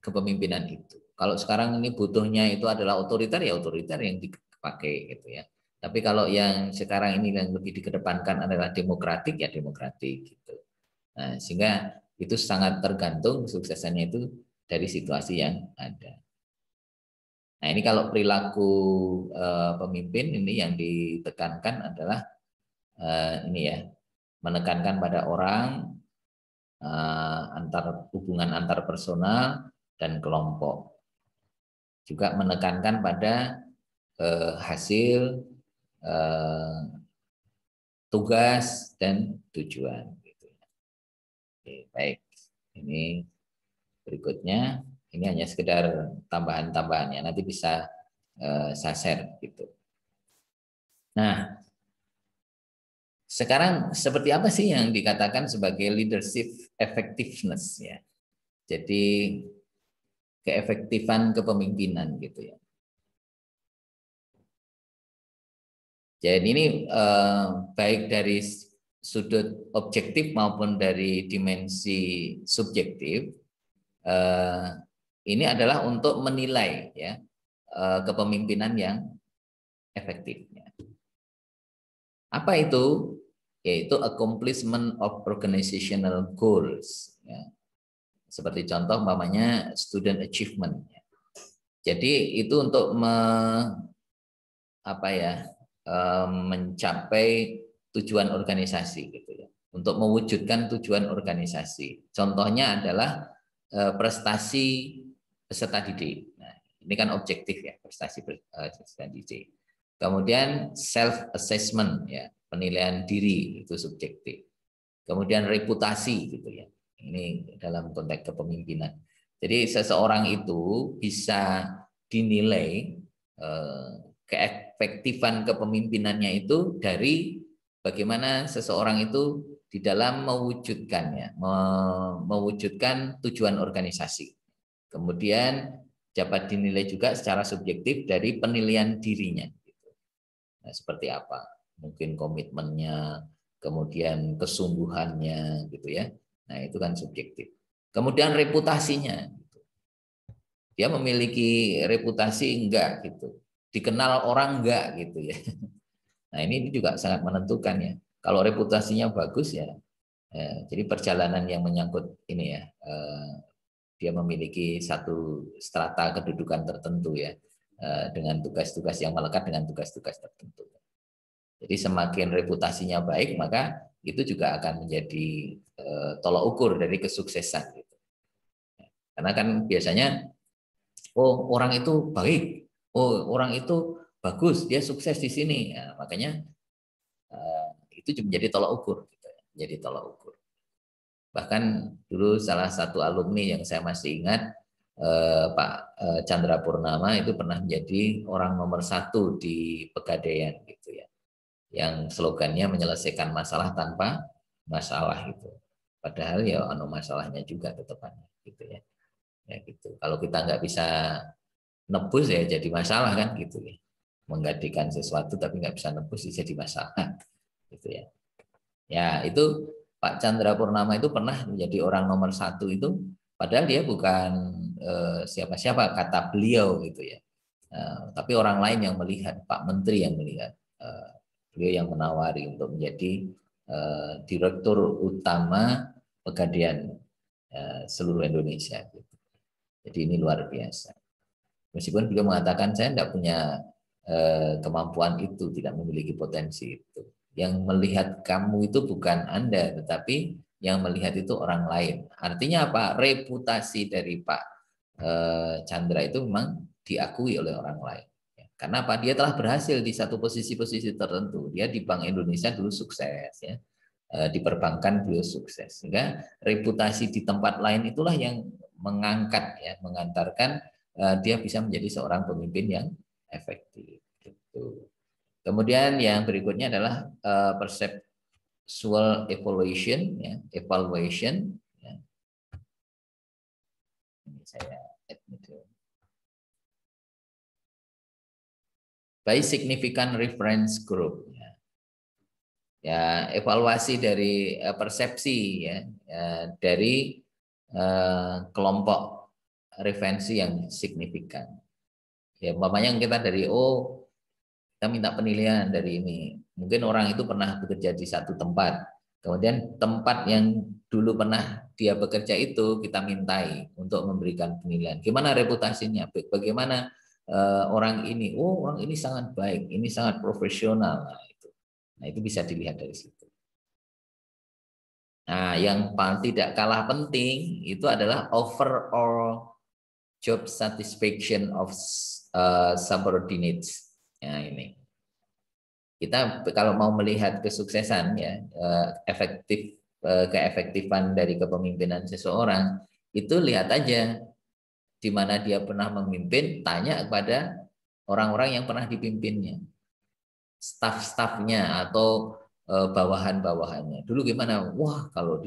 kepemimpinan itu. Kalau sekarang ini butuhnya itu adalah otoriter, ya otoriter yang dipakai, gitu ya. Tapi kalau yang sekarang ini yang lebih dikedepankan adalah demokratik, ya demokratik gitu. Nah, sehingga itu sangat tergantung kesuksesannya itu dari situasi yang ada. Nah, ini kalau perilaku pemimpin ini yang ditekankan adalah ini ya, menekankan pada orang, hubungan antar personal dan kelompok. Juga menekankan pada hasil, tugas dan tujuan. Oke, baik. Ini berikutnya, ini hanya sekedar tambahan-tambahannya. Nanti bisa saya share gitu. Nah, sekarang seperti apa sih yang dikatakan sebagai leadership effectiveness ya? Jadi keefektifan kepemimpinan gitu ya. Jadi ini baik dari sudut objektif maupun dari dimensi subjektif, ini adalah untuk menilai ya kepemimpinan yang efektif. Apa itu? Yaitu accomplishment of organizational goals. Ya. Seperti contoh umpamanya student achievement. Ya. Jadi itu untuk mencapai tujuan organisasi gitu ya. Untuk mewujudkan tujuan organisasi. Contohnya adalah prestasi peserta didik. Nah, ini kan objektif ya, prestasi peserta didik. Kemudian self assessment ya, penilaian diri itu subjektif. Kemudian reputasi gitu ya. Ini dalam konteks kepemimpinan. Jadi seseorang itu bisa dinilai keefektifan kepemimpinannya itu dari bagaimana seseorang itu di dalam mewujudkannya, mewujudkan tujuan organisasi. Kemudian dapat dinilai juga secara subjektif dari penilaian dirinya. Nah, seperti apa? Mungkin komitmennya, kemudian kesungguhannya, gitu ya. Nah, itu kan subjektif. Kemudian reputasinya, dia memiliki reputasi enggak gitu, dikenal orang enggak gitu ya. Nah, ini juga sangat menentukan ya. Kalau reputasinya bagus ya, jadi perjalanan yang menyangkut ini ya, dia memiliki satu strata kedudukan tertentu ya, dengan tugas-tugas yang melekat dengan tugas-tugas tertentu. Jadi semakin reputasinya baik, maka itu juga akan menjadi tolak ukur dari kesuksesan. Gitu. Karena kan biasanya, oh orang itu baik, oh orang itu bagus, dia sukses di sini. Ya, makanya itu menjadi tolak ukur. Gitu. Jadi tolak ukur. Bahkan dulu salah satu alumni yang saya masih ingat, Pak Chandra Purnama itu pernah menjadi orang nomor 1 di Pegadaian gitu ya. Yang slogannya menyelesaikan masalah tanpa masalah gitu. Padahal ya masalahnya juga tetepannya gitu ya. Ya gitu. Kalau kita nggak bisa nebus ya jadi masalah kan gitu ya. Menggantikan sesuatu tapi nggak bisa nebus ya jadi masalah gitu ya. Ya itu Pak Chandra Purnama itu pernah menjadi orang nomor 1 itu, padahal dia bukan siapa-siapa kata beliau gitu ya. Tapi orang lain yang melihat, Pak Menteri yang melihat. Beliau yang menawari untuk menjadi direktur utama Pegadaian seluruh Indonesia. Jadi ini luar biasa. Meskipun beliau mengatakan saya tidak punya kemampuan itu, tidak memiliki potensi itu. Yang melihat kamu itu bukan Anda, tetapi yang melihat itu orang lain. Artinya apa? Reputasi dari Pak Chandra itu memang diakui oleh orang lain. Karena apa? Dia telah berhasil di satu posisi-posisi tertentu. Dia di Bank Indonesia dulu sukses, ya. Di perbankan beliau sukses. Sehingga reputasi di tempat lain itulah yang mengangkat, ya, mengantarkan dia bisa menjadi seorang pemimpin yang efektif. Gitu. Kemudian yang berikutnya adalah perceptual evaluation, ya, evaluation. Ya. Ini saya admit dulu. By significant reference group. Ya, evaluasi dari persepsi ya, dari kelompok referensi yang signifikan. Ya, umpamanya kita dari kita minta penilaian dari ini. Mungkin orang itu pernah bekerja di satu tempat, kemudian tempat yang dulu pernah dia bekerja itu kita mintai untuk memberikan penilaian. Gimana reputasinya? Bagaimana orang ini? Oh, orang ini sangat baik, ini sangat profesional. Nah, itu bisa dilihat dari situ. Nah, yang paling tidak kalah penting itu adalah overall job satisfaction of subordinates. Nah, ini. Kita kalau mau melihat kesuksesan ya keefektifan dari kepemimpinan seseorang itu lihat aja di mana dia pernah memimpin, tanya kepada orang-orang yang pernah dipimpinnya, staf-stafnya atau bawahan-bawahannya. Dulu gimana? Wah, kalau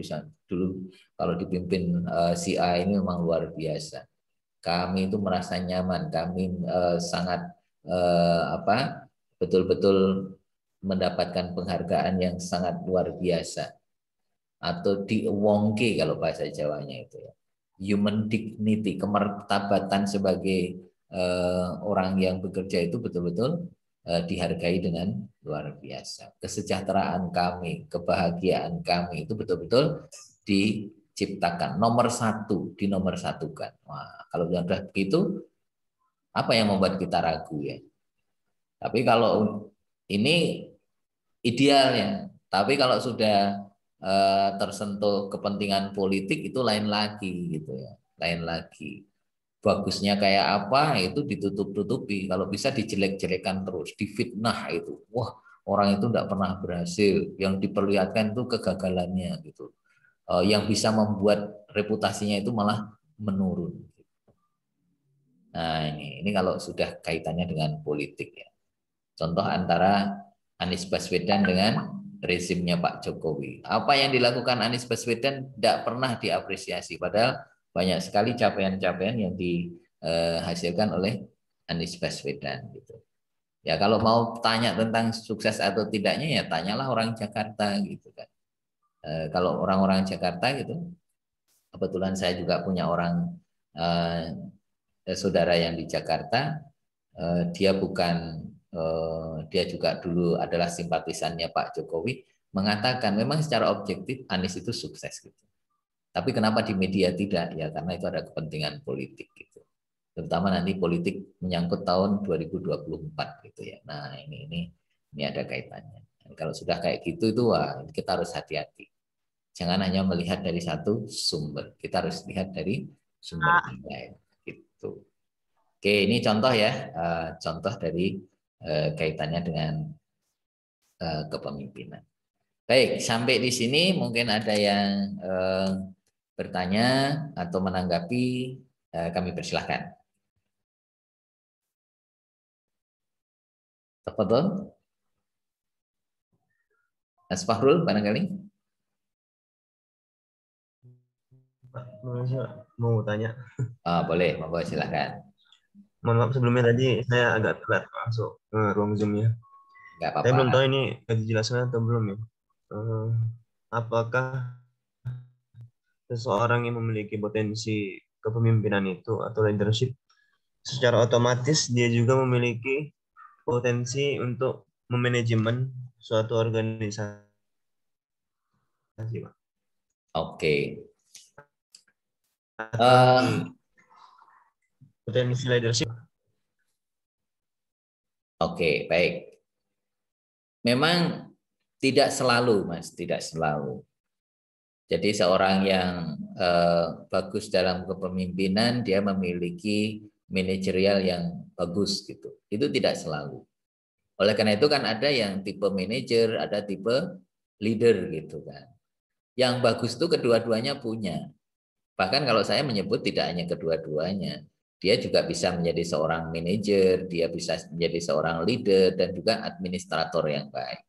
dulu kalau dipimpin si A ini memang luar biasa. Kami itu merasa nyaman, kami sangat betul-betul mendapatkan penghargaan yang sangat luar biasa, atau diwongke kalau bahasa Jawanya itu ya. Human dignity, kemartabatan sebagai orang yang bekerja itu betul-betul dihargai dengan luar biasa. Kesejahteraan kami, kebahagiaan kami itu betul-betul diciptakan. Nomor satu, dinomorsatukan. Wah, kalau sudah begitu, apa yang membuat kita ragu ya? Tapi kalau ini idealnya, tapi kalau sudah tersentuh kepentingan politik itu lain lagi gitu ya, lain lagi. Bagusnya kayak apa itu ditutup-tutupi, kalau bisa dijelek-jelekan terus, difitnah itu. Wah, orang itu tidak pernah berhasil, yang diperlihatkan itu kegagalannya gitu. Yang bisa membuat reputasinya itu malah menurun. Nah, ini kalau sudah kaitannya dengan politik ya. Contoh antara Anies Baswedan dengan rezimnya Pak Jokowi. Apa yang dilakukan Anies Baswedan tidak pernah diapresiasi, padahal banyak sekali capaian-capaian yang dihasilkan oleh Anies Baswedan gitu. Ya kalau mau tanya tentang sukses atau tidaknya ya tanyalah orang Jakarta gitu kan. Kalau orang-orang Jakarta gitu, kebetulan saya juga punya orang saudara yang di Jakarta, dia bukan dia juga dulu adalah simpatisannya Pak Jokowi, mengatakan memang secara objektif Anies itu sukses gitu. Tapi kenapa di media tidak? Ya karena itu ada kepentingan politik gitu. Terutama nanti politik menyangkut tahun 2024 gitu ya. Nah, ini ada kaitannya. Dan kalau sudah kayak gitu itu wah kita harus hati-hati. Jangan hanya melihat dari satu sumber. Kita harus lihat dari sumber yang lain gitu. Oke, ini contoh ya, contoh dari kaitannya dengan kepemimpinan. Baik, sampai di sini mungkin ada yang bertanya atau menanggapi, kami persilahkan. Tafadhol. Mas Fahrul barangkali. Mau tanya. Boleh, monggo silahkan. Mohon maaf sebelumnya tadi saya agak telat masuk ke ruang Zoom ya. Nggak apa-apa. Saya belum tahu ini dijelaskan atau belum ya. Apakah seseorang yang memiliki potensi kepemimpinan itu atau leadership secara otomatis dia juga memiliki potensi untuk memanajemen suatu organisasi, Pak? Oke. Potensi leadership. Oke, baik. Memang tidak selalu, Mas, tidak selalu. Jadi seorang yang bagus dalam kepemimpinan dia memiliki manajerial yang bagus gitu. Itu tidak selalu. Oleh karena itu kan ada yang tipe manajer, ada tipe leader gitu kan. Yang bagus itu kedua-duanya punya. Bahkan kalau saya menyebut tidak hanya kedua-duanya, dia juga bisa menjadi seorang manajer, dia bisa menjadi seorang leader dan juga administrator yang baik.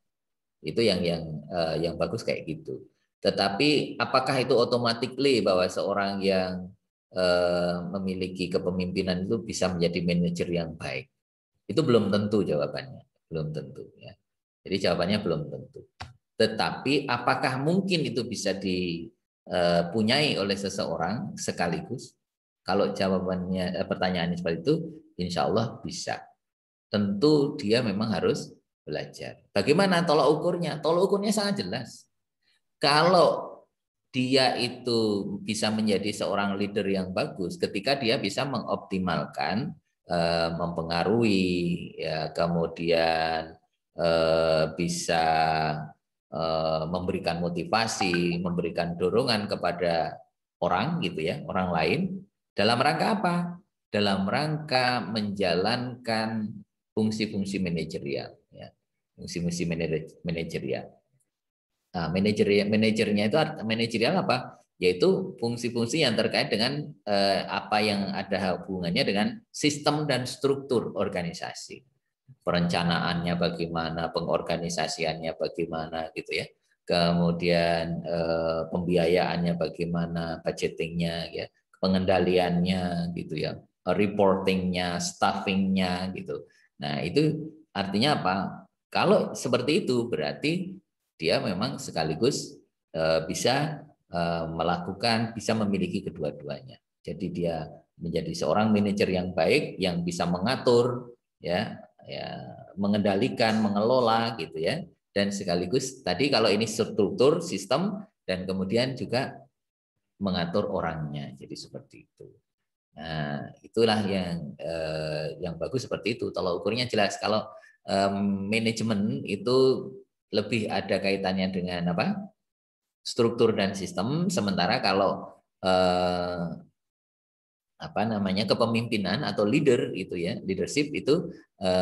Itu yang bagus kayak gitu. Tetapi apakah itu automatically bahwa seorang yang memiliki kepemimpinan itu bisa menjadi manajer yang baik? Itu belum tentu jawabannya, belum tentu ya. Jadi jawabannya belum tentu. Tetapi apakah mungkin itu bisa dipunyai oleh seseorang sekaligus? Kalau jawabannya pertanyaannya seperti itu, insya Allah bisa. tentu dia memang harus belajar. Bagaimana tolak ukurnya? Tolak ukurnya sangat jelas. Kalau dia itu bisa menjadi seorang leader yang bagus ketika dia bisa mengoptimalkan, mempengaruhi, ya, kemudian bisa memberikan motivasi, memberikan dorongan kepada orang gitu ya, orang lain dalam rangka apa? Dalam rangka menjalankan fungsi-fungsi manajerial, ya, fungsi-fungsi manajerial. Nah, manajernya itu manajerial apa? Yaitu fungsi-fungsi yang terkait dengan apa yang ada hubungannya dengan sistem dan struktur organisasi. Perencanaannya bagaimana, pengorganisasiannya bagaimana gitu ya. Kemudian pembiayaannya bagaimana, budgetingnya ya, pengendaliannya gitu ya, reportingnya, staffingnya gitu. Nah itu artinya apa? Kalau seperti itu berarti dia memang sekaligus bisa melakukan, bisa memiliki kedua-duanya. Jadi dia menjadi seorang manajer yang baik, yang bisa mengatur, ya, mengendalikan, mengelola, gitu ya. Dan sekaligus tadi kalau ini struktur, sistem, dan kemudian juga mengatur orangnya. Jadi seperti itu. Nah, itulah yang bagus seperti itu. Tolak ukurnya jelas. Kalau manajemen itu lebih ada kaitannya dengan apa? Struktur dan sistem. Sementara kalau apa namanya kepemimpinan atau leader itu ya, leadership itu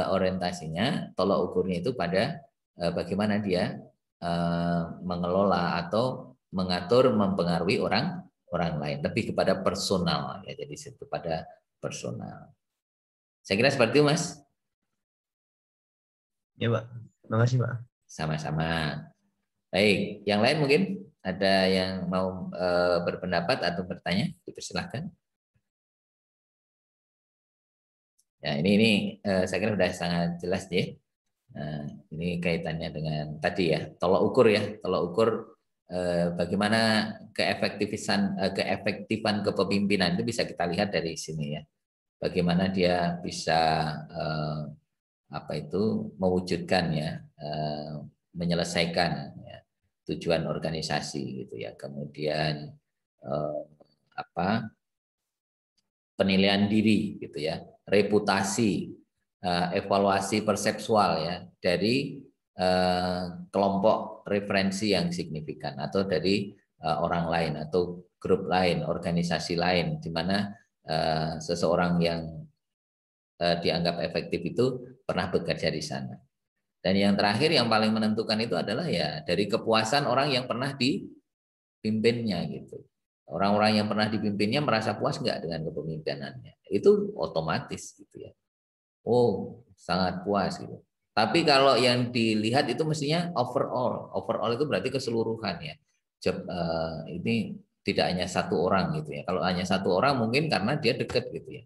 orientasinya, tolak ukurnya itu pada bagaimana dia mengelola atau mengatur, mempengaruhi orang lain, lebih kepada personal ya, jadi itu pada personal. Saya kira seperti itu, Mas. Ya, Pak. Makasih, Pak. Sama-sama. Baik, yang lain mungkin ada yang mau berpendapat atau bertanya, dipersilahkan. Ya, ini saya kira sudah sangat jelas ya. Nah, ini kaitannya dengan tadi ya, tolak ukur ya, tolak ukur bagaimana keefektifan kepemimpinan itu bisa kita lihat dari sini ya. Bagaimana dia bisa apa itu mewujudkan ya, menyelesaikan ya, tujuan organisasi gitu ya. Kemudian apa penilaian diri gitu ya, reputasi, evaluasi perseptual ya dari kelompok referensi yang signifikan atau dari orang lain atau grup lain, organisasi lain, di mana seseorang yang dianggap efektif itu pernah bekerja di sana. Dan yang terakhir yang paling menentukan itu adalah ya dari kepuasan orang yang pernah dipimpinnya gitu. Orang-orang yang pernah dipimpinnya merasa puas nggak dengan kepemimpinannya? Itu otomatis gitu ya. Oh, sangat puas gitu. Tapi kalau yang dilihat itu mestinya overall. Overall itu berarti keseluruhan ya. Job ini tidak hanya satu orang gitu ya. Kalau hanya satu orang mungkin karena dia dekat gitu ya.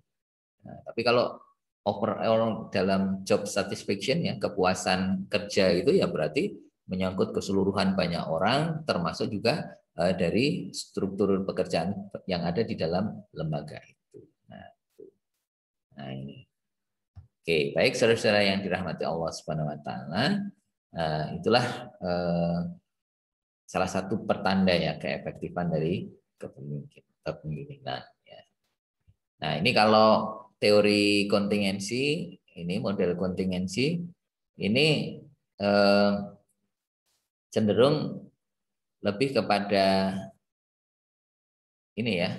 Nah, tapi kalau overall dalam job satisfaction ya, kepuasan kerja itu ya berarti menyangkut keseluruhan banyak orang, termasuk juga dari struktur pekerjaan yang ada di dalam lembaga itu. Nah ini. Oke, baik saudara-saudara yang dirahmati Allah Subhanahu Wa Taala, itulah salah satu pertanda ya keefektifan dari kepemimpinan. Ya. Nah ini kalau teori kontingensi, ini model kontingensi, ini cenderung lebih kepada ini ya,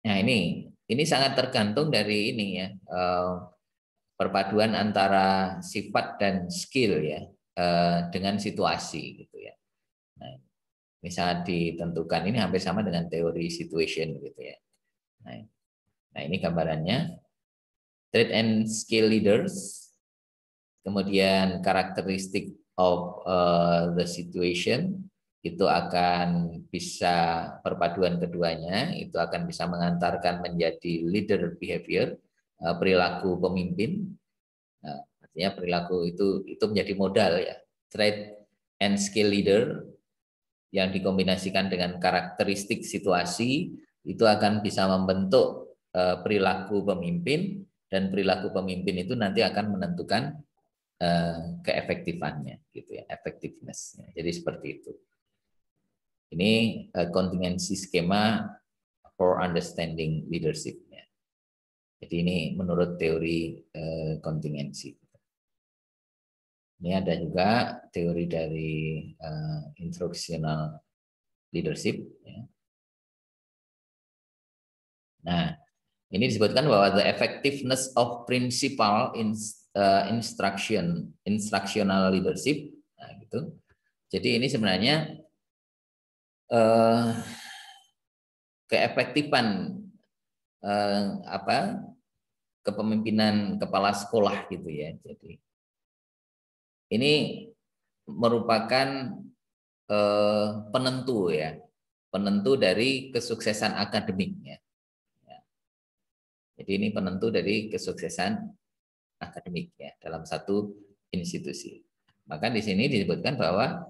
nah ini sangat tergantung dari ini ya, perpaduan antara sifat dan skill ya dengan situasi gitu ya. Nah, ini sangat ditentukan, ini hampir sama dengan teori situation gitu ya. Nah ini gambarannya, trait and skill leaders, kemudian karakteristik of the situation, itu akan bisa perpaduan keduanya, itu akan bisa mengantarkan menjadi leader behavior, perilaku pemimpin. Nah, artinya perilaku itu menjadi modal ya, trait and skill leader yang dikombinasikan dengan karakteristik situasi itu akan bisa membentuk perilaku pemimpin, dan perilaku pemimpin itu nanti akan menentukan keefektifannya, gitu ya, effectiveness-nya. Jadi seperti itu. Ini contingency skema for understanding leadership-nya. Jadi ini menurut teori kontingensi. Ini ada juga teori dari instructional leadership. Ya. Nah, ini disebutkan bahwa the effectiveness of principal instructional leadership. Nah, gitu. Jadi ini sebenarnya keefektifan kepemimpinan kepala sekolah gitu ya. Jadi ini merupakan penentu ya, penentu dari kesuksesan akademiknya. Jadi ini penentu dari kesuksesan akademik ya dalam satu institusi. Maka di sini disebutkan bahwa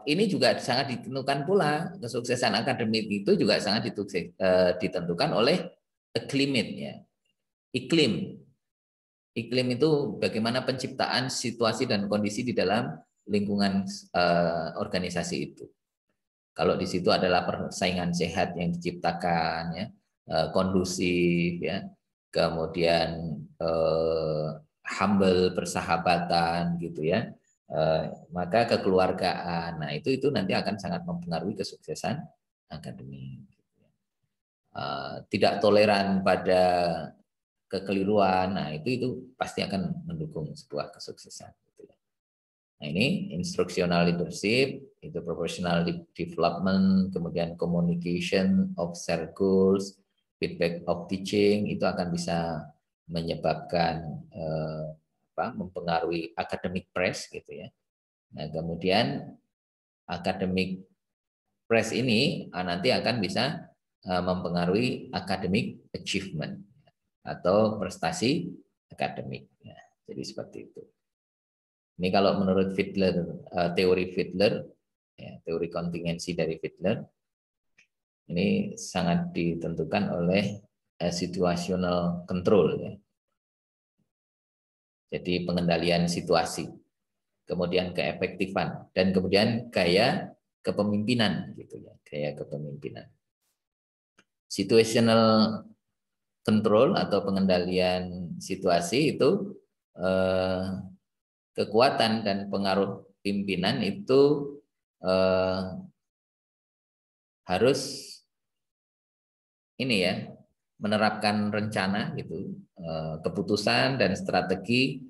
ini juga sangat ditentukan pula, kesuksesan akademik itu juga sangat ditentukan oleh climate ya. Iklim. Iklim itu bagaimana penciptaan situasi dan kondisi di dalam lingkungan organisasi itu. Kalau di situ adalah persaingan sehat yang diciptakan ya, kondusif ya, kemudian humble, persahabatan gitu ya. Maka kekeluargaan, nah itu nanti akan sangat mempengaruhi kesuksesan akademik. Tidak toleran pada kekeliruan, nah itu pasti akan mendukung sebuah kesuksesan. Nah ini instructional leadership, itu professional development, kemudian communication of circles, feedback of teaching, itu akan bisa menyebabkan mempengaruhi academic press gitu ya. Nah kemudian academic press ini nanti akan bisa mempengaruhi academic achievement atau prestasi akademik. Ya, jadi seperti itu. Ini kalau menurut Fiedler, teori Fiedler, ya, teori kontingensi dari Fiedler, ini sangat ditentukan oleh situational control. Ya. Jadi pengendalian situasi, kemudian keefektifan, dan kemudian gaya kepemimpinan, gitu ya, gaya kepemimpinan. Situational control atau pengendalian situasi itu kekuatan dan pengaruh pimpinan itu harus ini ya, menerapkan rencana gitu, keputusan dan strategi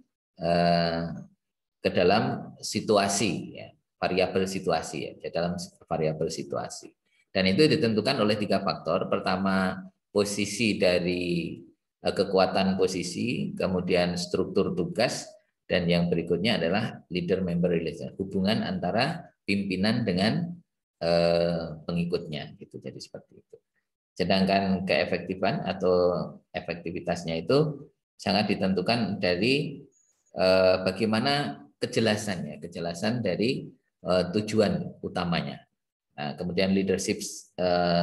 ke dalam situasi ya, variabel situasi ya, ke dalam variabel situasi. Dan itu ditentukan oleh 3 faktor. Pertama, posisi dari kekuatan posisi, kemudian struktur tugas, dan yang berikutnya adalah leader-member relation, hubungan antara pimpinan dengan pengikutnya gitu. Jadi seperti itu. Sedangkan keefektifan atau efektivitasnya itu sangat ditentukan dari bagaimana kejelasannya, kejelasan dari tujuan utamanya. Nah, kemudian leadership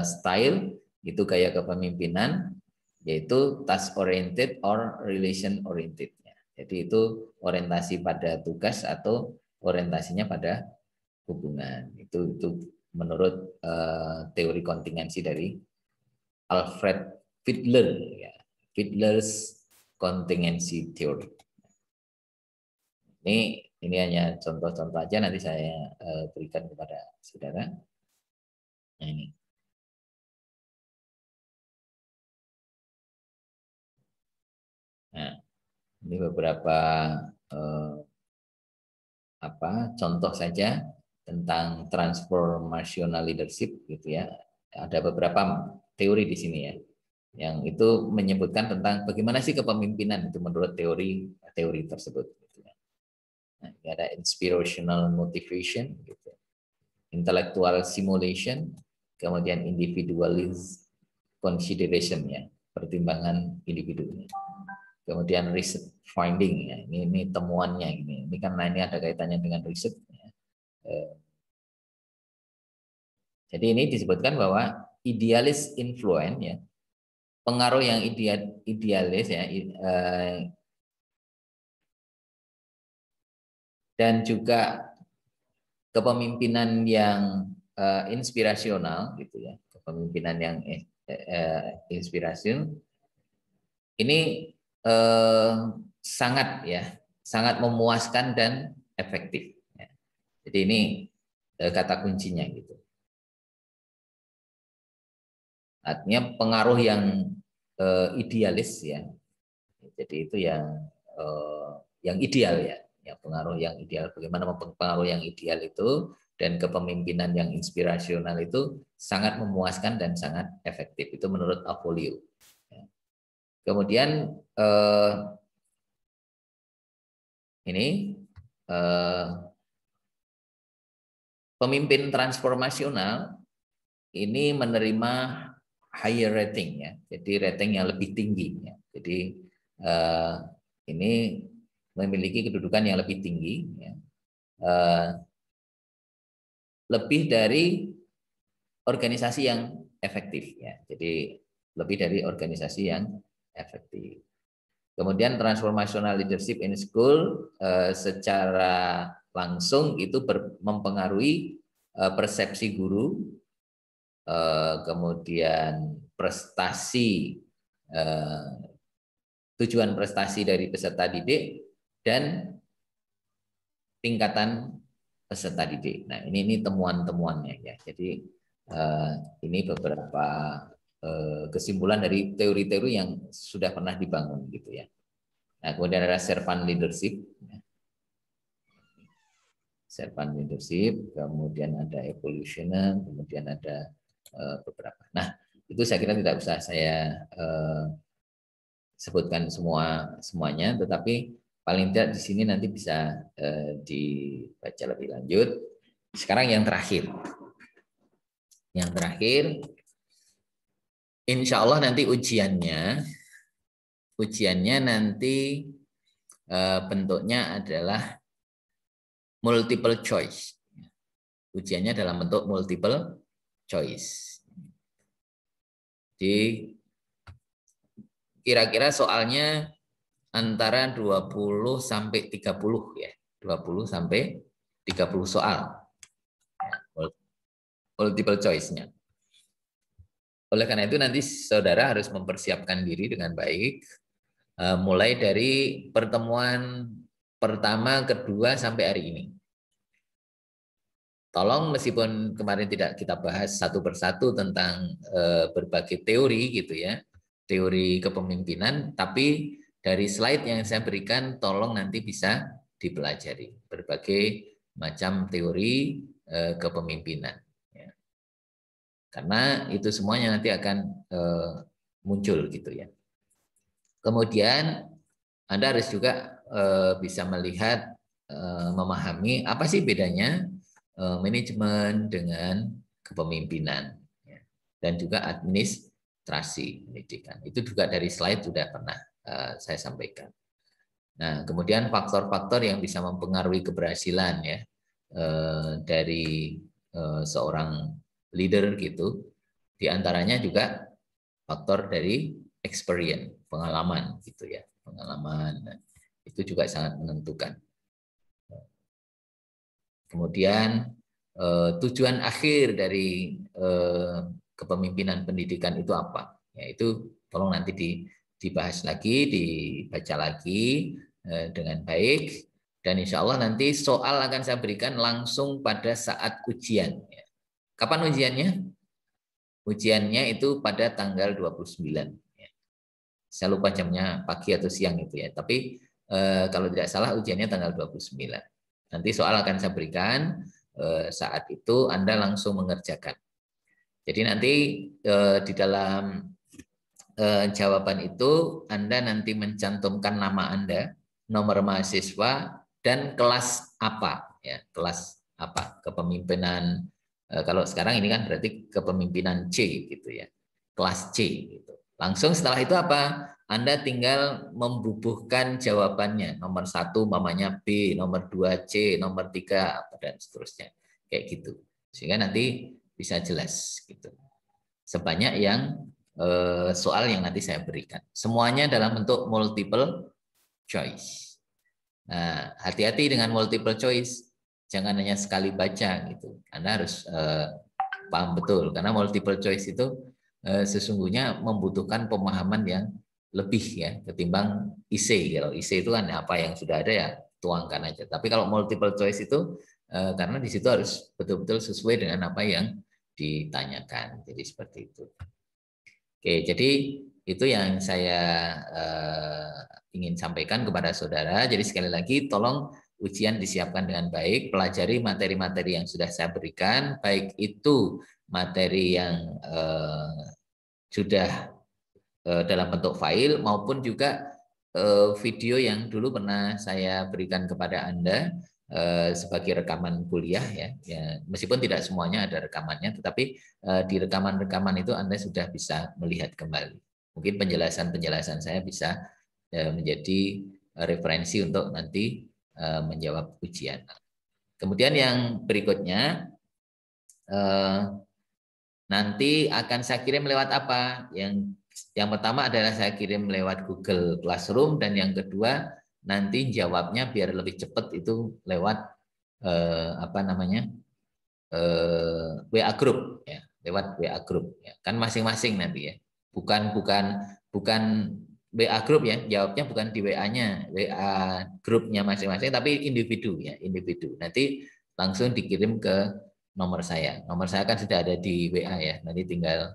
style itu gaya kepemimpinan, yaitu task oriented or relation oriented. Jadi itu orientasi pada tugas atau orientasinya pada hubungan. Itu menurut teori kontingensi dari Alfred Fiedler, ya. Fiedler's contingency theory. Ini hanya contoh-contoh aja, nanti saya berikan kepada saudara. Nah, ini. Nah, ini beberapa contoh saja tentang transformational leadership gitu ya. Ada beberapa teori di sini ya, yang itu menyebutkan tentang bagaimana sih kepemimpinan itu menurut teori tersebut. Gitu ya. Nah, ini ada inspirational motivation, gitu. Intellectual simulation, kemudian individualist consideration ya, pertimbangan individunya. Kemudian research finding ya, ini temuannya ini Ini karena ini ada kaitannya dengan riset. Jadi ini disebutkan bahwa idealis influence, ya, pengaruh yang idealis, ya, dan juga kepemimpinan yang inspirasional, gitu ya, kepemimpinan yang inspirasional ini sangat memuaskan dan efektif. Ya. Jadi ini kata kuncinya gitu. Artinya pengaruh yang idealis, ya. Jadi itu yang ideal, ya. Ya, pengaruh yang ideal. Bagaimana pengaruh yang ideal itu dan kepemimpinan yang inspirasional itu sangat memuaskan dan sangat efektif. Itu menurut Avolio. Ya. Kemudian ini pemimpin transformasional ini menerima higher rating, ya. Jadi rating yang lebih tinggi, ya. Jadi ini memiliki kedudukan yang lebih tinggi, ya. Lebih dari organisasi yang efektif, ya. Jadi lebih dari organisasi yang efektif. Kemudian transformational leadership in school secara langsung itu mempengaruhi persepsi guru, kemudian prestasi, tujuan prestasi dari peserta didik dan tingkatan peserta didik. Nah, ini temuan-temuannya, ya. Jadi ini beberapa kesimpulan dari teori-teori yang sudah pernah dibangun, gitu ya. Nah, kemudian ada servant leadership, servant leadership, kemudian ada evolutioner, kemudian ada beberapa. Nah, itu saya kira tidak usah saya sebutkan semuanya, tetapi paling tidak di sini nanti bisa dibaca lebih lanjut. Sekarang yang terakhir. Yang terakhir, insya Allah nanti ujiannya nanti bentuknya adalah multiple choice. Ujiannya dalam bentuk multiple choice. Jadi kira-kira soalnya antara 20 sampai 30, ya. 20 sampai 30 soal. Multiple choice-nya. Oleh karena itu nanti saudara harus mempersiapkan diri dengan baik, mulai dari pertemuan pertama, kedua sampai hari ini. Tolong, meskipun kemarin tidak kita bahas satu persatu tentang berbagai teori, gitu ya, teori kepemimpinan, tapi dari slide yang saya berikan tolong nanti bisa dipelajari berbagai macam teori kepemimpinan. Karena itu semuanya nanti akan muncul, gitu ya. Kemudian Anda harus juga bisa melihat, memahami apa sih bedanya manajemen dengan kepemimpinan, ya. Dan juga administrasi pendidikan. Itu juga dari slide sudah pernah saya sampaikan. Nah, kemudian faktor-faktor yang bisa mempengaruhi keberhasilan, ya, dari seorang leader, gitu. Di antaranya juga faktor dari experience, pengalaman, gitu ya. Pengalaman itu juga sangat menentukan. Kemudian tujuan akhir dari kepemimpinan pendidikan itu apa? Ya, itu tolong nanti dibahas lagi, dibaca lagi dengan baik, dan insya Allah nanti soal akan saya berikan langsung pada saat ujian. Kapan ujiannya? Ujiannya itu pada tanggal 29. Saya lupa jamnya pagi atau siang itu, ya. Tapi kalau tidak salah ujiannya tanggal 29. Nanti soal akan saya berikan, saat itu Anda langsung mengerjakan. Jadi nanti di dalam jawaban itu Anda nanti mencantumkan nama Anda, nomor mahasiswa, dan kelas apa, ya, kelas apa, kepemimpinan. Kalau sekarang ini kan berarti kepemimpinan C, gitu ya, kelas C, gitu. Langsung setelah itu apa? Anda tinggal membubuhkan jawabannya. Nomor 1 mamanya B, nomor 2 C, nomor 3 dan seterusnya. Kayak gitu. Sehingga nanti bisa jelas gitu. Sebanyak yang soal yang nanti saya berikan. Semuanya dalam bentuk multiple choice. Nah, hati-hati dengan multiple choice. Jangan hanya sekali baca gitu. Anda harus paham betul karena multiple choice itu sesungguhnya membutuhkan pemahaman yang lebih ya ketimbang IC. Kalau IC itu kan apa yang sudah ada ya tuangkan aja. Tapi kalau multiple choice itu karena di situ harus betul-betul sesuai dengan apa yang ditanyakan. Jadi seperti itu. Oke, jadi itu yang saya ingin sampaikan kepada saudara. Jadi sekali lagi tolong ujian disiapkan dengan baik, pelajari materi-materi yang sudah saya berikan, baik itu materi yang sudah dalam bentuk file maupun juga video yang dulu pernah saya berikan kepada Anda sebagai rekaman kuliah ya, meskipun tidak semuanya ada rekamannya, tetapi di rekaman-rekaman itu Anda sudah bisa melihat kembali. Mungkin penjelasan-penjelasan saya bisa menjadi referensi untuk nanti menjawab ujian. Kemudian yang berikutnya nanti akan saya kirim lewat apa? Yang pertama adalah saya kirim lewat Google Classroom, dan yang kedua nanti jawabnya biar lebih cepat itu lewat WA group ya, lewat WA group ya. Kan masing-masing nanti ya. Bukan WA group ya, jawabnya bukan di WA-nya, WA grupnya masing-masing, tapi individu ya, individu. Nanti langsung dikirim ke nomor saya. Nomor saya kan sudah ada di WA ya, nanti tinggal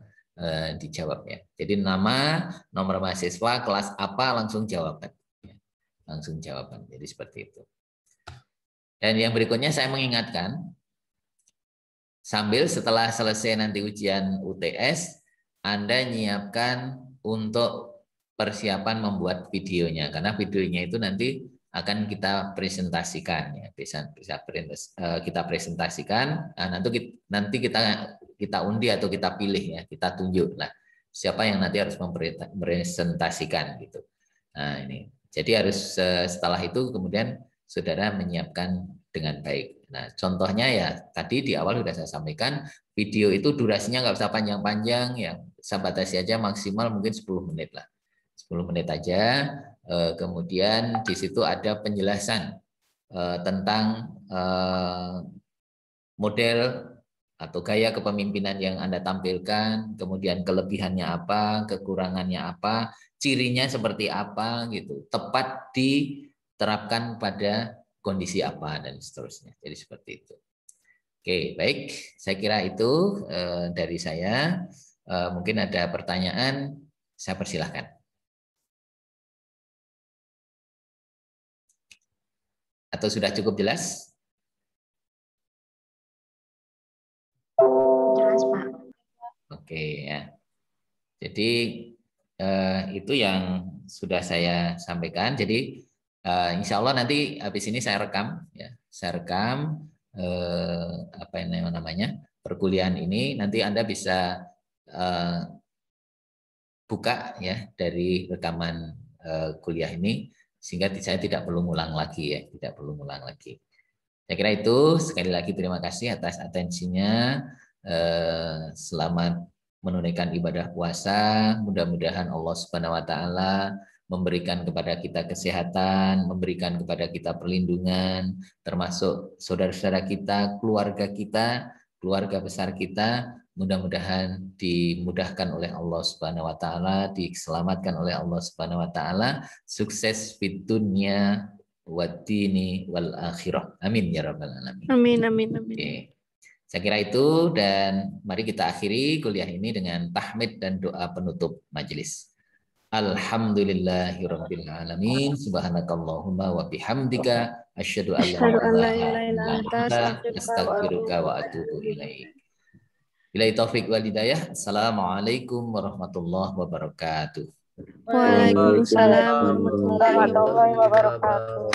dijawab ya. Jadi nama, nomor mahasiswa, kelas apa, langsung jawaban. Ya. Langsung jawaban. Jadi seperti itu. Dan yang berikutnya saya mengingatkan, sambil setelah selesai nanti ujian UTS, Anda nyiapkan untuk persiapan membuat videonya, karena videonya itu nanti akan kita presentasikan ya, kita presentasikan. Nah, nanti kita undi atau kita pilih ya, kita tunjuk lah siapa yang nanti harus mempresentasikan gitu. Nah ini, jadi harus setelah itu kemudian saudara menyiapkan dengan baik. Nah contohnya ya tadi di awal sudah saya sampaikan, video itu durasinya nggak usah panjang-panjang ya, saya batasi aja maksimal mungkin 10 menit lah. 10 menit aja, kemudian di situ ada penjelasan tentang model atau gaya kepemimpinan yang Anda tampilkan, kemudian kelebihannya apa, kekurangannya apa, cirinya seperti apa gitu, tepat diterapkan pada kondisi apa dan seterusnya. Jadi seperti itu. Oke, baik, saya kira itu dari saya. Mungkin ada pertanyaan, saya persilahkan. Atau sudah cukup jelas? Jelas, Pak. Oke ya. Jadi itu yang sudah saya sampaikan. Jadi insya Allah nanti habis ini saya rekam ya. Saya rekam apa yang namanya perkuliahan ini. Nanti Anda bisa buka ya dari rekaman kuliah ini, sehingga saya tidak perlu ngulang lagi ya, tidak perlu ngulang lagi. Saya kira itu. Sekali lagi terima kasih atas atensinya. Selamat menunaikan ibadah puasa. Mudah-mudahan Allah Subhanahu wa taala memberikan kepada kita kesehatan, memberikan kepada kita perlindungan, termasuk saudara-saudara kita, keluarga besar kita. Mudah-mudahan dimudahkan oleh Allah Subhanahu wa taala, diselamatkan oleh Allah Subhanahu wa taala, sukses di dunia waddini wal akhirah. Amin ya rabbal alamin. Amin, amin, amin. Oke. Saya kira itu, dan mari kita akhiri kuliah ini dengan tahmid dan doa penutup majelis. Alhamdulillahirabbil alamin, subhanakallahumma wa bihamdika asyhadu an la ilaha illa anta astaghfiruka wa atubu ilaik. Billahi taufik wal hidayah. Assalamualaikum warahmatullahi wabarakatuh. Waalaikumsalam warahmatullahi wabarakatuh.